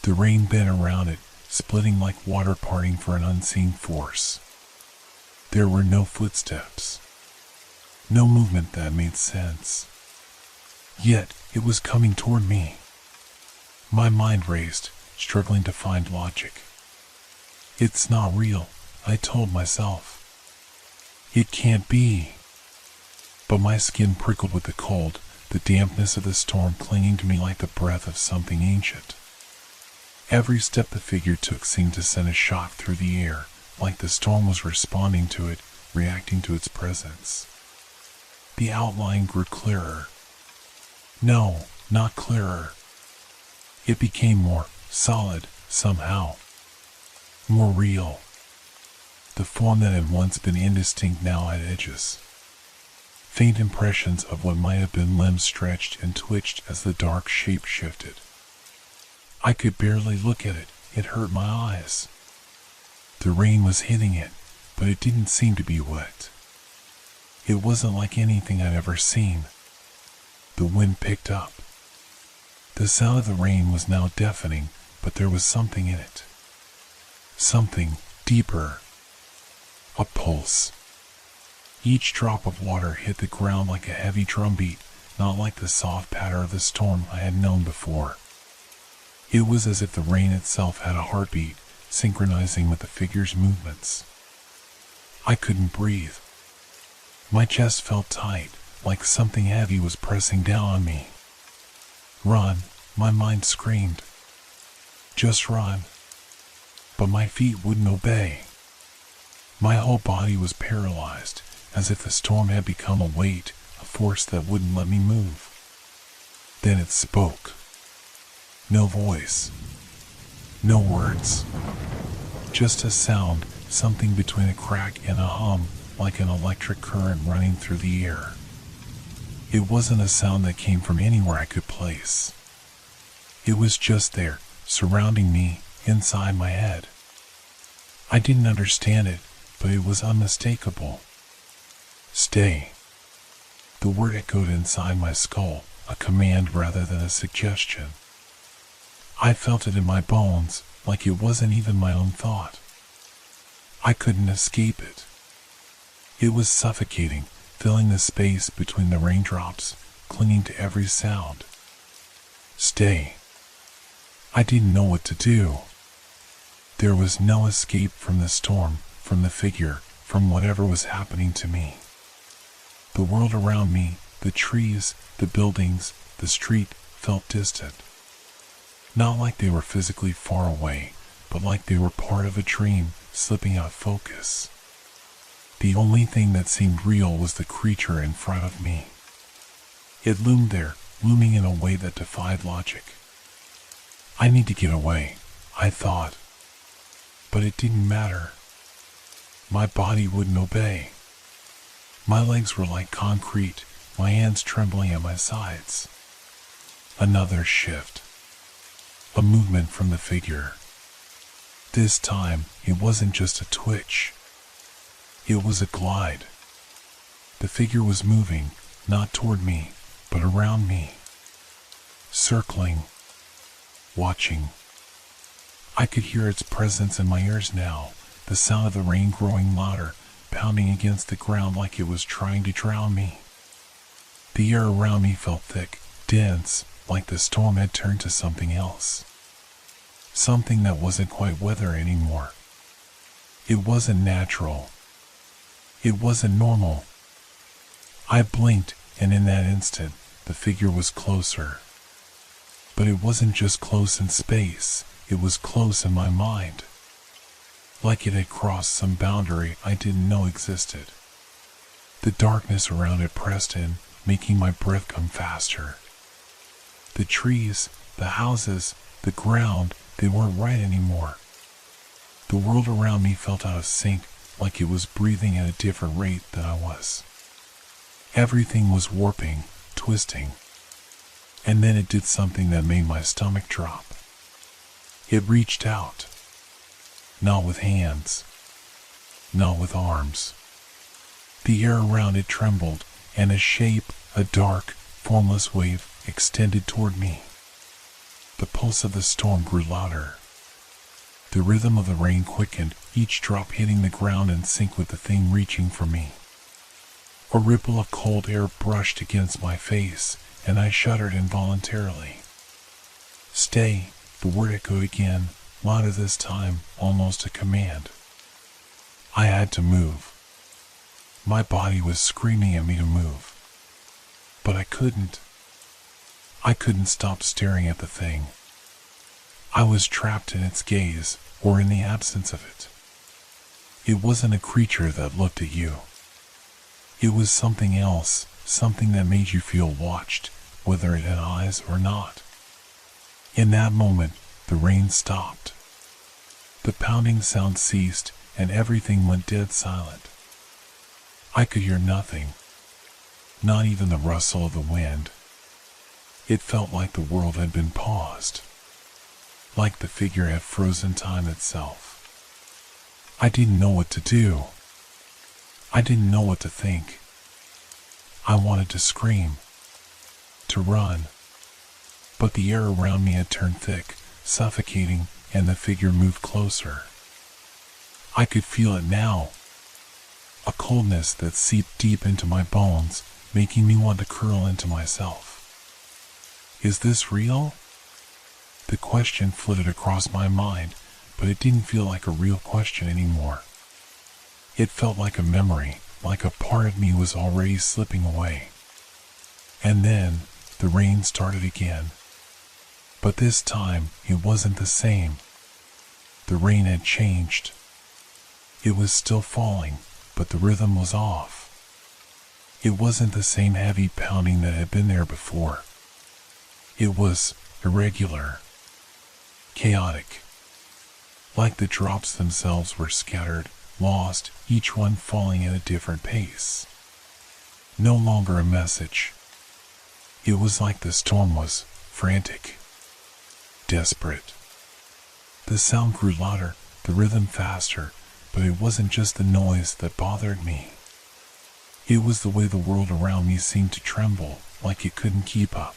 The rain bent around it, splitting like water parting for an unseen force. There were no footsteps. No movement that made sense. Yet, it was coming toward me. My mind raced, struggling to find logic. It's not real, I told myself. It can't be. But my skin prickled with the cold, the dampness of the storm clinging to me like the breath of something ancient. Every step the figure took seemed to send a shock through the air, like the storm was responding to it, reacting to its presence. The outline grew clearer. No, not clearer. It became more solid, somehow. More real. The form that had once been indistinct now had edges. Faint impressions of what might have been limbs stretched and twitched as the dark shape shifted. I could barely look at it, it hurt my eyes. The rain was hitting it, but it didn't seem to be wet. It wasn't like anything I'd ever seen. The wind picked up. The sound of the rain was now deafening, but there was something in it. Something deeper. A pulse. Each drop of water hit the ground like a heavy drumbeat, not like the soft patter of the storm I had known before. It was as if the rain itself had a heartbeat, synchronizing with the figure's movements. I couldn't breathe. My chest felt tight, like something heavy was pressing down on me. Run, my mind screamed. Just run. But my feet wouldn't obey. My whole body was paralyzed, as if the storm had become a weight, a force that wouldn't let me move. Then it spoke. No voice. No words. Just a sound, something between a crack and a hum, like an electric current running through the air. It wasn't a sound that came from anywhere I could place. It was just there, surrounding me, inside my head. I didn't understand it, but it was unmistakable. Stay. The word echoed inside my skull, a command rather than a suggestion. I felt it in my bones, like it wasn't even my own thought. I couldn't escape it. It was suffocating, filling the space between the raindrops, clinging to every sound. Stay. I didn't know what to do. There was no escape from the storm, from the figure, from whatever was happening to me. The world around me, the trees, the buildings, the street, felt distant. Not like they were physically far away, but like they were part of a dream, slipping out of focus. The only thing that seemed real was the creature in front of me. It loomed there, looming in a way that defied logic. I need to get away, I thought. But it didn't matter. My body wouldn't obey. My legs were like concrete, my hands trembling at my sides. Another shift. A movement from the figure. This time, it wasn't just a twitch. It was a glide. The figure was moving, not toward me, but around me. Circling. Watching. I could hear its presence in my ears now, the sound of the rain growing louder, pounding against the ground like it was trying to drown me. The air around me felt thick, dense, like the storm had turned to something else. Something that wasn't quite weather anymore. It wasn't natural. It wasn't normal. I blinked, and in that instant, the figure was closer. But it wasn't just close in space, it was close in my mind. Like it had crossed some boundary I didn't know existed. The darkness around it pressed in, making my breath come faster. The trees, the houses, the ground, they weren't right anymore. The world around me felt out of sync, like it was breathing at a different rate than I was. Everything was warping, twisting. And then it did something that made my stomach drop. It reached out. Not with hands. Not with arms. The air around it trembled, and a shape, a dark, formless wave, extended toward me. The pulse of the storm grew louder. The rhythm of the rain quickened, each drop hitting the ground in sync with the thing reaching for me. A ripple of cold air brushed against my face, and I shuddered involuntarily. Stay, the word echoed again, louder this time, almost a command. I had to move. My body was screaming at me to move. But I couldn't. I couldn't stop staring at the thing. I was trapped in its gaze, or in the absence of it. It wasn't a creature that looked at you. It was something else, something that made you feel watched, whether it had eyes or not. In that moment, the rain stopped. The pounding sound ceased, and everything went dead silent. I could hear nothing, not even the rustle of the wind. It felt like the world had been paused, like the figure had frozen time itself. I didn't know what to do. I didn't know what to think. I wanted to scream, to run, but the air around me had turned thick, suffocating, and the figure moved closer. I could feel it now, a coldness that seeped deep into my bones, making me want to curl into myself. Is this real? The question flitted across my mind, but it didn't feel like a real question anymore. It felt like a memory, like a part of me was already slipping away. And then, the rain started again. But this time, it wasn't the same. The rain had changed. It was still falling, but the rhythm was off. It wasn't the same heavy pounding that had been there before. It was irregular, chaotic. Like the drops themselves were scattered, lost, each one falling at a different pace. No longer a message. It was like the storm was frantic, desperate. The sound grew louder, the rhythm faster, but it wasn't just the noise that bothered me. It was the way the world around me seemed to tremble, like it couldn't keep up.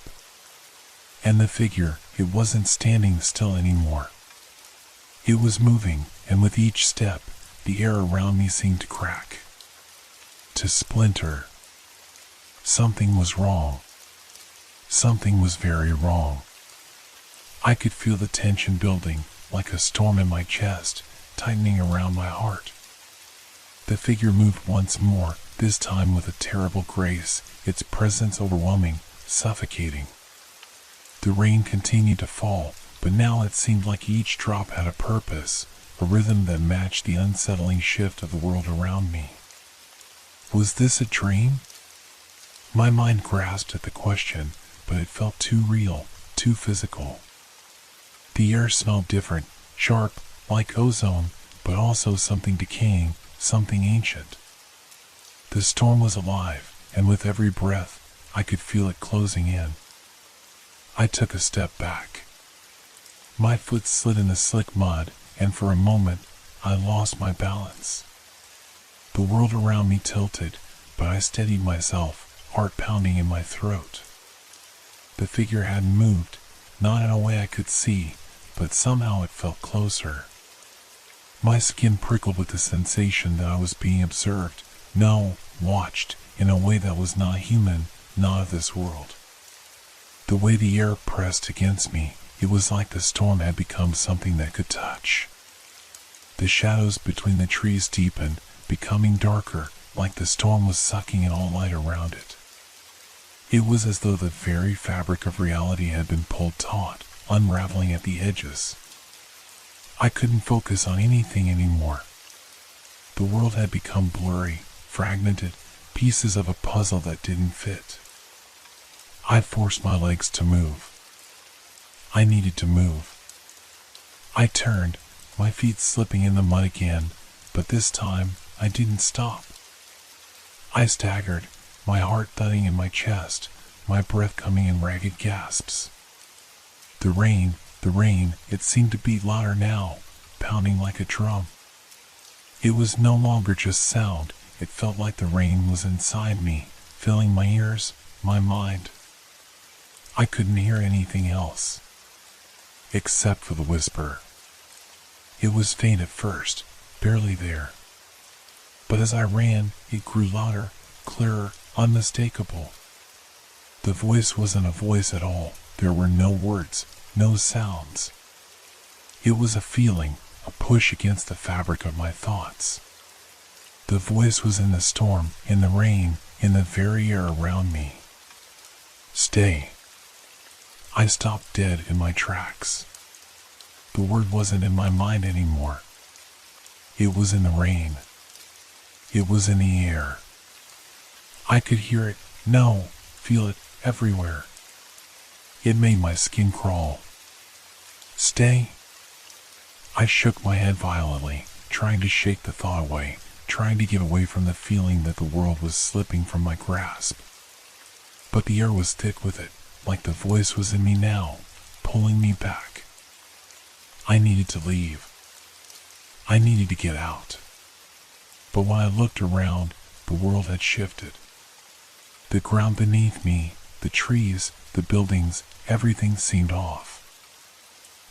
And the figure, it wasn't standing still anymore. It was moving, and with each step, the air around me seemed to crack, to splinter. Something was wrong. Something was very wrong. I could feel the tension building, like a storm in my chest, tightening around my heart. The figure moved once more, this time with a terrible grace, its presence overwhelming, suffocating. The rain continued to fall, but now it seemed like each drop had a purpose, a rhythm that matched the unsettling shift of the world around me. Was this a dream? My mind grasped at the question, but it felt too real, too physical. The air smelled different, sharp, like ozone, but also something decaying, something ancient. The storm was alive, and with every breath, I could feel it closing in. I took a step back. My foot slid in the slick mud, and for a moment I lost my balance. The world around me tilted, but I steadied myself, heart pounding in my throat. The figure hadn't moved, not in a way I could see, but somehow it felt closer. My skin prickled with the sensation that I was being observed, no, watched, in a way that was not human, not of this world. The way the air pressed against me, it was like the storm had become something that could touch. The shadows between the trees deepened, becoming darker, like the storm was sucking in all light around it. It was as though the very fabric of reality had been pulled taut, unraveling at the edges. I couldn't focus on anything anymore. The world had become blurry, fragmented, pieces of a puzzle that didn't fit. I forced my legs to move. I needed to move. I turned, my feet slipping in the mud again, but this time I didn't stop. I staggered, my heart thudding in my chest, my breath coming in ragged gasps. The rain, it seemed to beat louder now, pounding like a drum. It was no longer just sound, it felt like the rain was inside me, filling my ears, my mind. I couldn't hear anything else, except for the whisper. It was faint at first, barely there. But as I ran, it grew louder, clearer, unmistakable. The voice wasn't a voice at all. There were no words, no sounds. It was a feeling, a push against the fabric of my thoughts. The voice was in the storm, in the rain, in the very air around me. Stay. I stopped dead in my tracks. The word wasn't in my mind anymore. It was in the rain. It was in the air. I could hear it, no, feel it everywhere. It made my skin crawl. Stay. I shook my head violently, trying to shake the thought away, trying to get away from the feeling that the world was slipping from my grasp. But the air was thick with it, like the voice was in me now, pulling me back. I needed to leave. I needed to get out. But when I looked around, the world had shifted. The ground beneath me, the trees, the buildings, everything seemed off.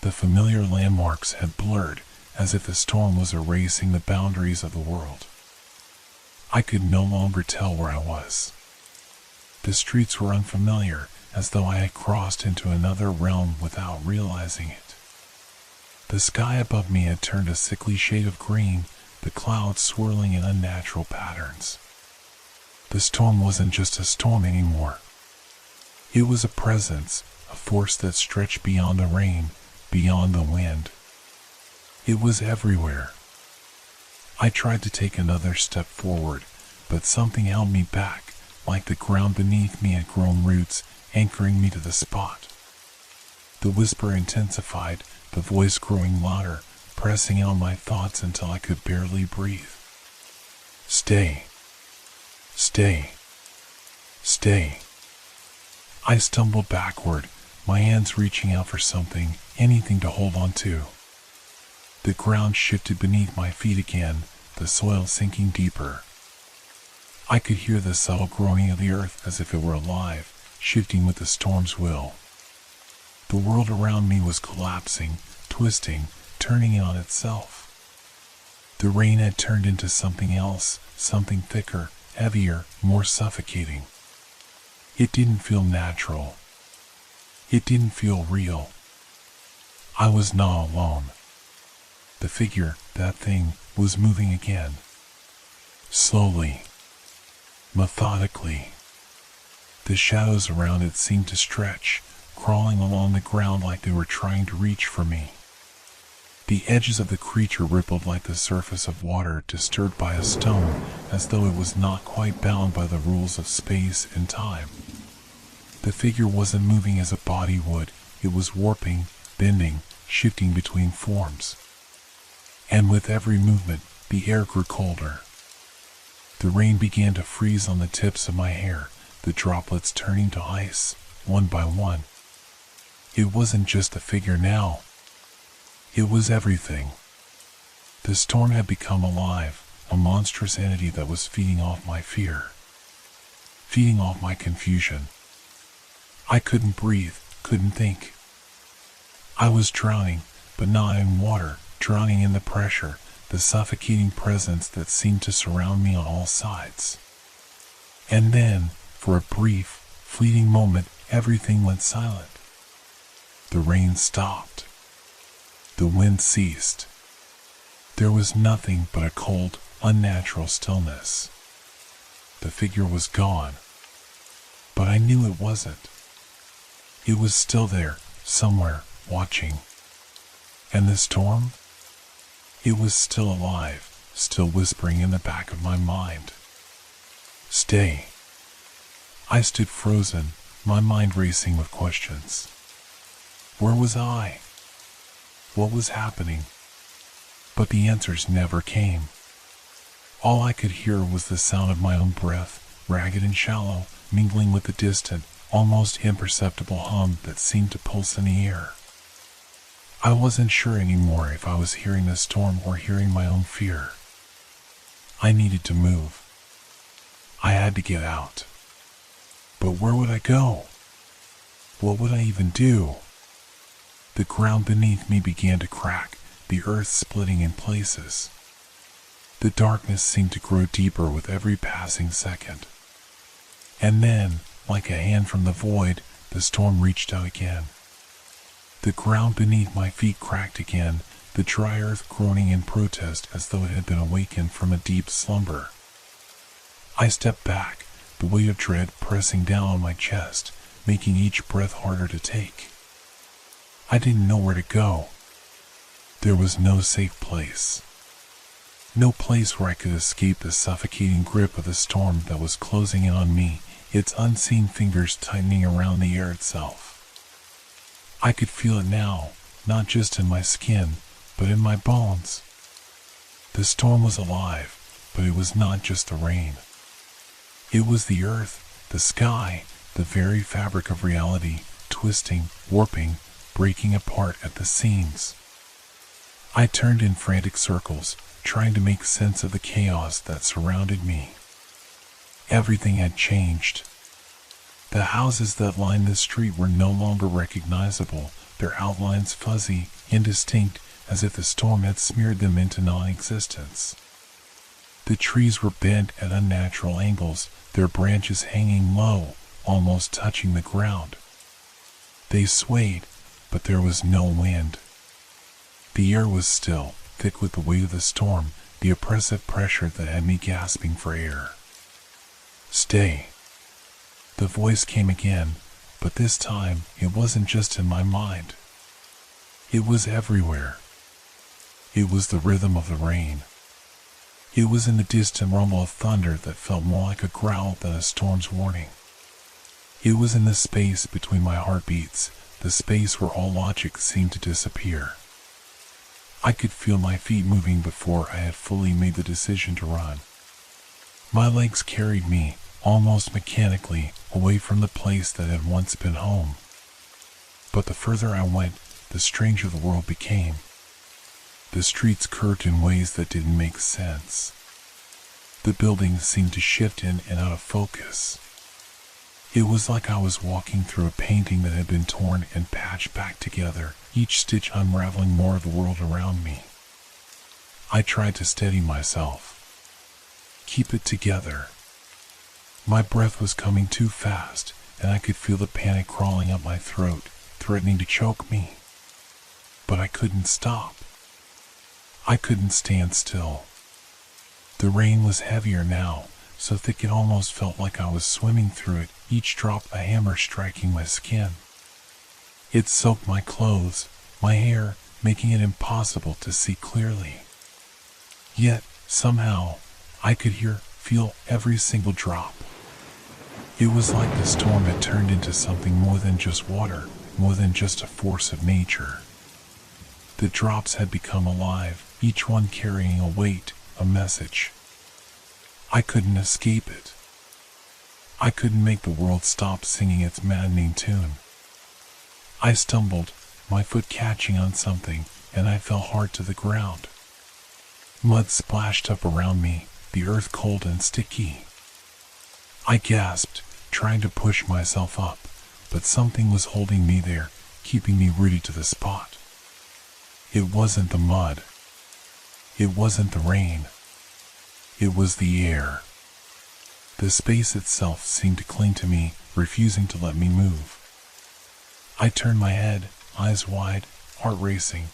The familiar landmarks had blurred, as if the storm was erasing the boundaries of the world. I could no longer tell where I was. The streets were unfamiliar, as though I had crossed into another realm without realizing it. The sky above me had turned a sickly shade of green, the clouds swirling in unnatural patterns. The storm wasn't just a storm anymore. It was a presence, a force that stretched beyond the rain, beyond the wind. It was everywhere. I tried to take another step forward, but something held me back, like the ground beneath me had grown roots, anchoring me to the spot. The whisper intensified, the voice growing louder, pressing out my thoughts until I could barely breathe. Stay. Stay. Stay. I stumbled backward, my hands reaching out for something, anything to hold on to. The ground shifted beneath my feet again, the soil sinking deeper. I could hear the subtle groaning of the earth as if it were alive, shifting with the storm's will. The world around me was collapsing, twisting, turning in on itself. The rain had turned into something else, something thicker, heavier, more suffocating. It didn't feel natural. It didn't feel real. I was not alone. The figure, that thing, was moving again. Slowly. Methodically. The shadows around it seemed to stretch, crawling along the ground like they were trying to reach for me. The edges of the creature rippled like the surface of water disturbed by a stone, as though it was not quite bound by the rules of space and time. The figure wasn't moving as a body would, it was warping, bending, shifting between forms. And with every movement, the air grew colder. The rain began to freeze on the tips of my hair, the droplets turning to ice, one by one. It wasn't just a figure now. It was everything. The storm had become alive, a monstrous entity that was feeding off my fear, feeding off my confusion. I couldn't breathe, couldn't think. I was drowning, but not in water, drowning in the pressure, the suffocating presence that seemed to surround me on all sides. And then, for a brief, fleeting moment, everything went silent. The rain stopped. The wind ceased. There was nothing but a cold, unnatural stillness. The figure was gone. But I knew it wasn't. It was still there, somewhere, watching. And the storm? It was still alive, still whispering in the back of my mind. Stay. I stood frozen, my mind racing with questions. Where was I? What was happening? But the answers never came. All I could hear was the sound of my own breath, ragged and shallow, mingling with the distant, almost imperceptible hum that seemed to pulse in the air. I wasn't sure anymore if I was hearing the storm or hearing my own fear. I needed to move. I had to get out. But where would I go? What would I even do? The ground beneath me began to crack, the earth splitting in places. The darkness seemed to grow deeper with every passing second. And then, like a hand from the void, the storm reached out again. The ground beneath my feet cracked again, the dry earth groaning in protest as though it had been awakened from a deep slumber. I stepped back, the weight of dread pressing down on my chest, making each breath harder to take. I didn't know where to go. There was no safe place. No place where I could escape the suffocating grip of the storm that was closing in on me, its unseen fingers tightening around the air itself. I could feel it now, not just in my skin, but in my bones. The storm was alive, but it was not just the rain. It was the earth, the sky, the very fabric of reality, twisting, warping, breaking apart at the seams. I turned in frantic circles, trying to make sense of the chaos that surrounded me. Everything had changed. The houses that lined the street were no longer recognizable, their outlines fuzzy, indistinct, as if the storm had smeared them into non-existence. The trees were bent at unnatural angles, their branches hanging low, almost touching the ground. They swayed, but there was no wind. The air was still, thick with the weight of the storm, the oppressive pressure that had me gasping for air. Stay. The voice came again, but this time it wasn't just in my mind. It was everywhere. It was the rhythm of the rain. It was in the distant rumble of thunder that felt more like a growl than a storm's warning. It was in the space between my heartbeats, the space where all logic seemed to disappear. I could feel my feet moving before I had fully made the decision to run. My legs carried me, almost mechanically, away from the place that had once been home. But the further I went, the stranger the world became. The streets curved in ways that didn't make sense. The buildings seemed to shift in and out of focus. It was like I was walking through a painting that had been torn and patched back together, each stitch unraveling more of the world around me. I tried to steady myself. Keep it together. My breath was coming too fast, and I could feel the panic crawling up my throat, threatening to choke me. But I couldn't stop. I couldn't stand still. The rain was heavier now, so thick it almost felt like I was swimming through it, each drop a hammer striking my skin. It soaked my clothes, my hair, making it impossible to see clearly. Yet, somehow, I could feel every single drop. It was like the storm had turned into something more than just water, more than just a force of nature. The drops had become alive, each one carrying a weight, a message. I couldn't escape it. I couldn't make the world stop singing its maddening tune. I stumbled, my foot catching on something, and I fell hard to the ground. Mud splashed up around me, the earth cold and sticky. I gasped, trying to push myself up, but something was holding me there, keeping me rooted to the spot. It wasn't the mud. It wasn't the rain. It was the air. The space itself seemed to cling to me, refusing to let me move. I turned my head, eyes wide, heart racing.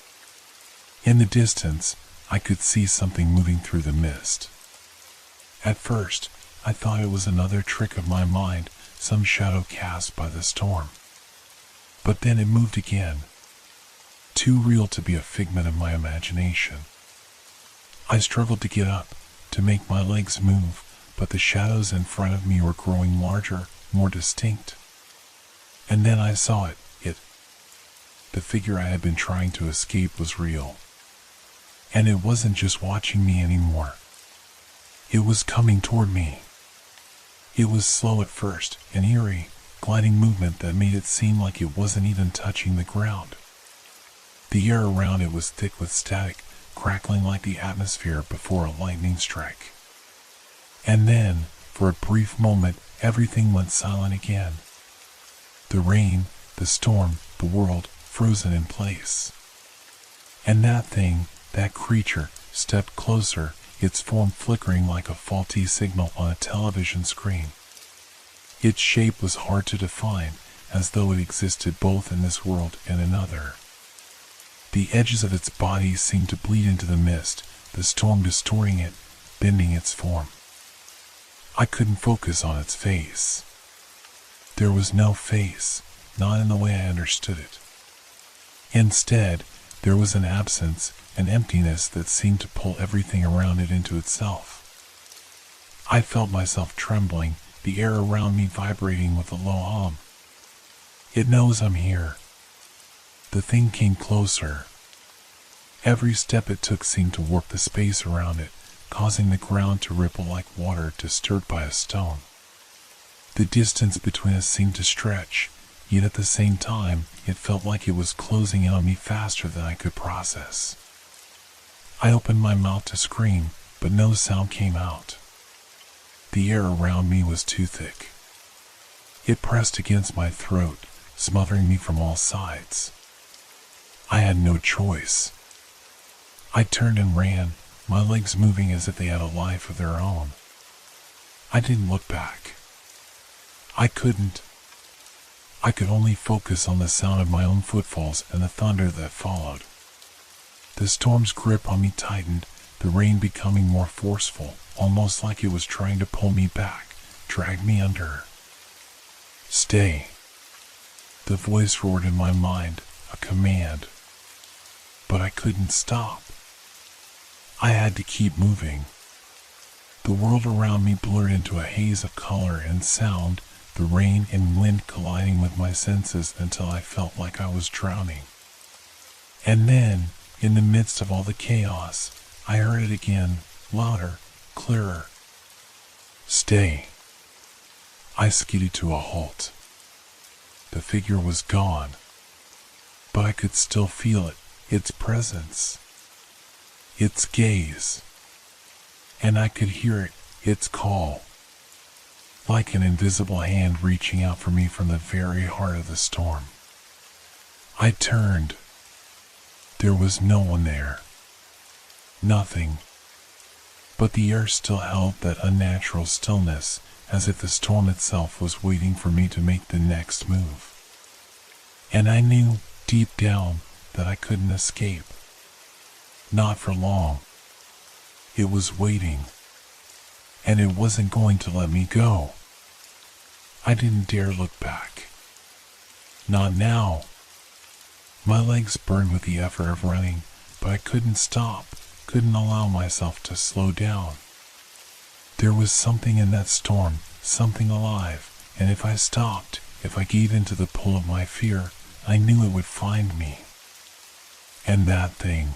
In the distance, I could see something moving through the mist. At first, I thought it was another trick of my mind, some shadow cast by the storm. But then it moved again. Too real to be a figment of my imagination. I struggled to get up, to make my legs move, but the shadows in front of me were growing larger, more distinct. And then I saw it. The figure I had been trying to escape was real. And it wasn't just watching me anymore. It was coming toward me. It was slow at first, an eerie, gliding movement that made it seem like it wasn't even touching the ground. The air around it was thick with static, crackling like the atmosphere before a lightning strike. And then, for a brief moment, everything went silent again. The rain, the storm, the world, frozen in place. And that thing, that creature, stepped closer, its form flickering like a faulty signal on a television screen. Its shape was hard to define, as though it existed both in this world and another. The edges of its body seemed to bleed into the mist, the storm distorting it, bending its form. I couldn't focus on its face. There was no face, not in the way I understood it. Instead, there was an absence, an emptiness that seemed to pull everything around it into itself. I felt myself trembling, the air around me vibrating with a low hum. It knows I'm here. The thing came closer. Every step it took seemed to warp the space around it, causing the ground to ripple like water disturbed by a stone. The distance between us seemed to stretch, yet at the same time, it felt like it was closing in on me faster than I could process. I opened my mouth to scream, but no sound came out. The air around me was too thick. It pressed against my throat, smothering me from all sides. I had no choice. I turned and ran, my legs moving as if they had a life of their own. I didn't look back. I couldn't. I could only focus on the sound of my own footfalls and the thunder that followed. The storm's grip on me tightened, the rain becoming more forceful, almost like it was trying to pull me back, drag me under. Stay. The voice roared in my mind, a command. But I couldn't stop. I had to keep moving. The world around me blurred into a haze of color and sound, the rain and wind colliding with my senses until I felt like I was drowning. And then, in the midst of all the chaos, I heard it again, louder, clearer. Stay. I skidded to a halt. The figure was gone, but I could still feel it, its presence, its gaze, and I could hear it, its call. Like an invisible hand reaching out for me from the very heart of the storm. I turned. There was no one there. Nothing. But the air still held that unnatural stillness, as if the storm itself was waiting for me to make the next move. And I knew, deep down, that I couldn't escape. Not for long. It was waiting. And it wasn't going to let me go. I didn't dare look back. Not now. My legs burned with the effort of running, but I couldn't stop, couldn't allow myself to slow down. There was something in that storm, something alive, and if I stopped, if I gave in to the pull of my fear, I knew it would find me. And that thing,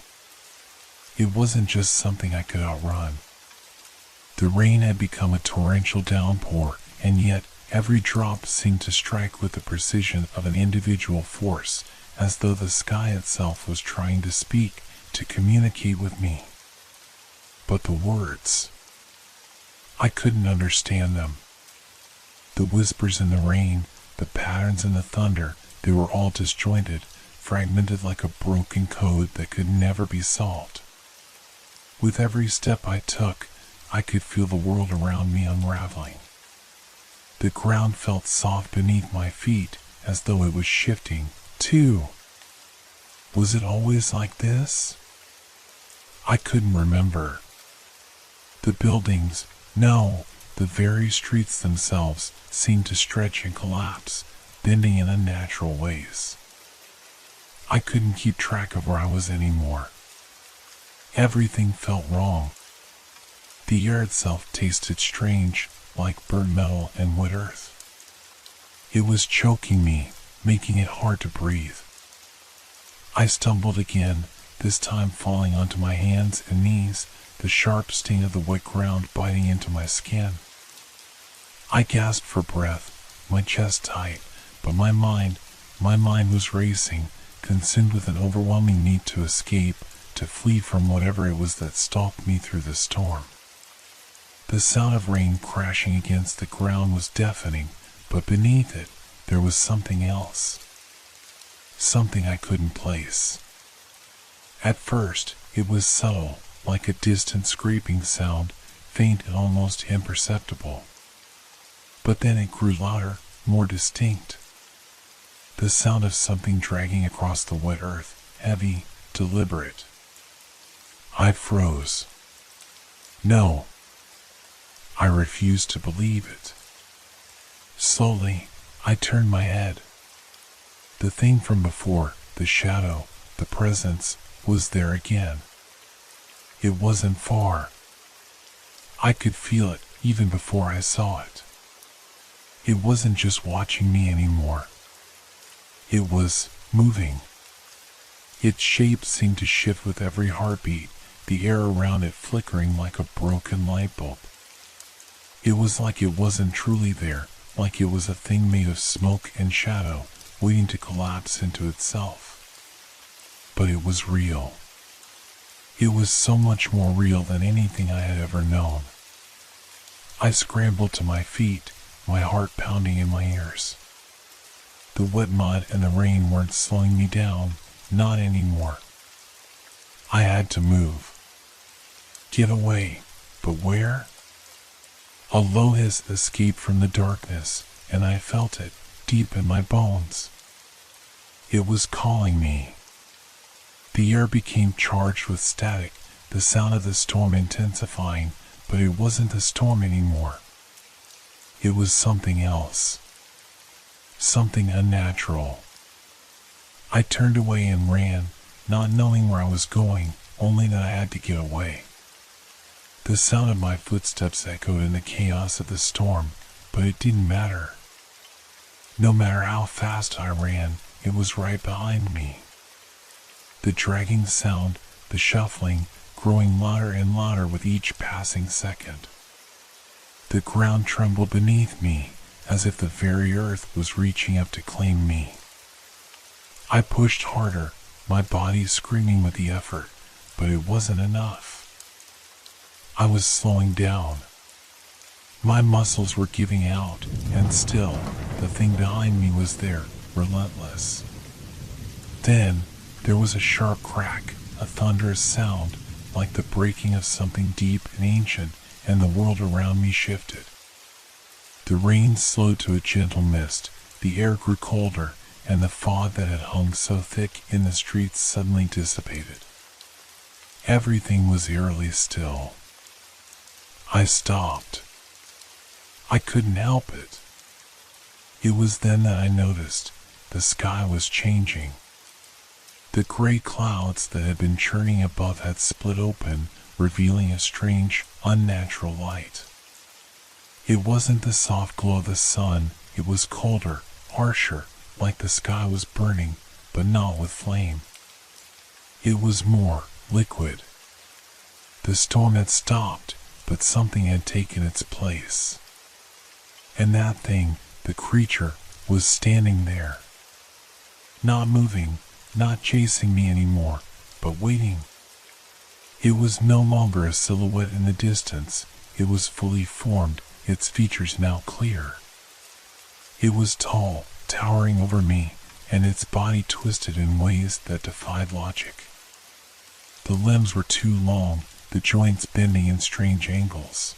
it wasn't just something I could outrun. The rain had become a torrential downpour, and yet every drop seemed to strike with the precision of an individual force, as though the sky itself was trying to speak, to communicate with me. But the words, I couldn't understand them. The whispers in the rain, the patterns in the thunder, they were all disjointed, fragmented like a broken code that could never be solved. With every step I took, I could feel the world around me unraveling. The ground felt soft beneath my feet, as though it was shifting, too. Was it always like this? I couldn't remember. The buildings, no, the very streets themselves seemed to stretch and collapse, bending in unnatural ways. I couldn't keep track of where I was anymore. Everything felt wrong. The air itself tasted strange, like burnt metal and wet earth. It was choking me, making it hard to breathe. I stumbled again, this time falling onto my hands and knees, the sharp sting of the wet ground biting into my skin. I gasped for breath, my chest tight, but my mind was racing, consumed with an overwhelming need to escape, to flee from whatever it was that stalked me through the storm. The sound of rain crashing against the ground was deafening, but beneath it, there was something else. Something I couldn't place. At first, it was subtle, like a distant scraping sound, faint and almost imperceptible. But then it grew louder, more distinct. The sound of something dragging across the wet earth, heavy, deliberate. I froze. No. I refused to believe it. Slowly, I turned my head. The thing from before, the shadow, the presence, was there again. It wasn't far. I could feel it even before I saw it. It wasn't just watching me anymore. It was moving. Its shape seemed to shift with every heartbeat, the air around it flickering like a broken light bulb. It was like it wasn't truly there, like it was a thing made of smoke and shadow, waiting to collapse into itself. But it was real. It was so much more real than anything I had ever known. I scrambled to my feet, my heart pounding in my ears. The wet mud and the rain weren't slowing me down, not anymore. I had to move. Get away, but where? A low hiss escaped from the darkness, and I felt it deep in my bones. It was calling me. The air became charged with static, the sound of the storm intensifying, but it wasn't the storm anymore. It was something else. Something unnatural. I turned away and ran, not knowing where I was going, only that I had to get away. The sound of my footsteps echoed in the chaos of the storm, but it didn't matter. No matter how fast I ran, it was right behind me. The dragging sound, the shuffling, growing louder and louder with each passing second. The ground trembled beneath me, as if the very earth was reaching up to claim me. I pushed harder, my body screaming with the effort, but it wasn't enough. I was slowing down. My muscles were giving out, and still, the thing behind me was there, relentless. Then, there was a sharp crack, a thunderous sound, like the breaking of something deep and ancient, and the world around me shifted. The rain slowed to a gentle mist, the air grew colder, and the fog that had hung so thick in the streets suddenly dissipated. Everything was eerily still. I stopped. I couldn't help it. It was then that I noticed the sky was changing. The gray clouds that had been churning above had split open, revealing a strange, unnatural light. It wasn't the soft glow of the sun, it was colder, harsher, like the sky was burning, but not with flame. It was more liquid. The storm had stopped, but something had taken its place. And that thing, the creature, was standing there. Not moving, not chasing me anymore, but waiting. It was no longer a silhouette in the distance, it was fully formed, its features now clear. It was tall, towering over me, and its body twisted in ways that defied logic. The limbs were too long, the joints bending in strange angles.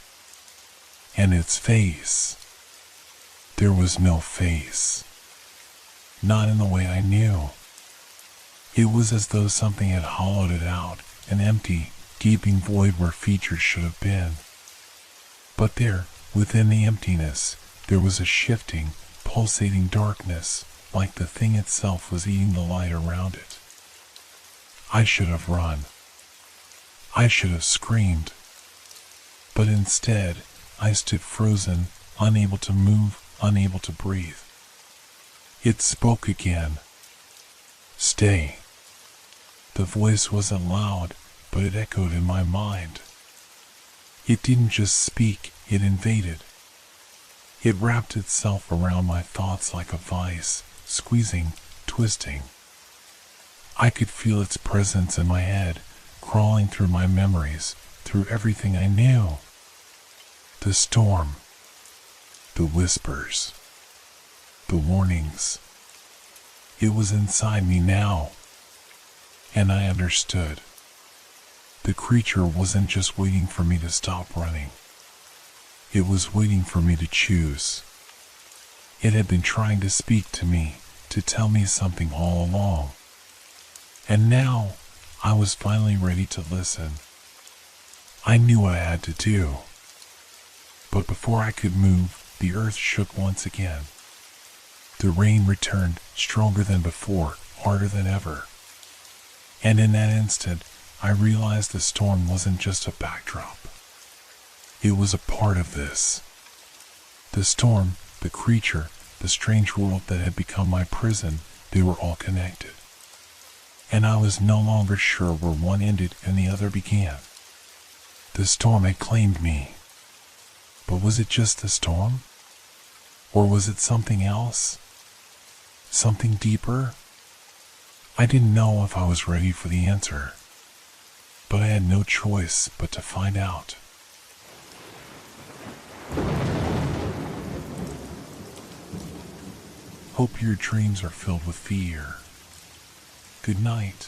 And its face. There was no face. Not in the way I knew. It was as though something had hollowed it out, an empty, gaping void where features should have been. But there, within the emptiness, there was a shifting, pulsating darkness, like the thing itself was eating the light around it. I should have run. I should have screamed. But instead, I stood frozen, unable to move, unable to breathe. It spoke again. Stay. The voice wasn't loud, but it echoed in my mind. It didn't just speak, it invaded. It wrapped itself around my thoughts like a vice, squeezing, twisting. I could feel its presence in my head, crawling through my memories, through everything I knew. The storm. The whispers. The warnings. It was inside me now. And I understood. The creature wasn't just waiting for me to stop running. It was waiting for me to choose. It had been trying to speak to me, to tell me something all along. And now, I was finally ready to listen. I knew what I had to do. But before I could move, the earth shook once again. The rain returned, stronger than before, harder than ever. And in that instant, I realized the storm wasn't just a backdrop. It was a part of this. The storm, the creature, the strange world that had become my prison, they were all connected. And I was no longer sure where one ended and the other began. The storm had claimed me. But was it just the storm? Or was it something else? Something deeper? I didn't know if I was ready for the answer. But I had no choice but to find out. Hope your dreams are filled with fear. Good night.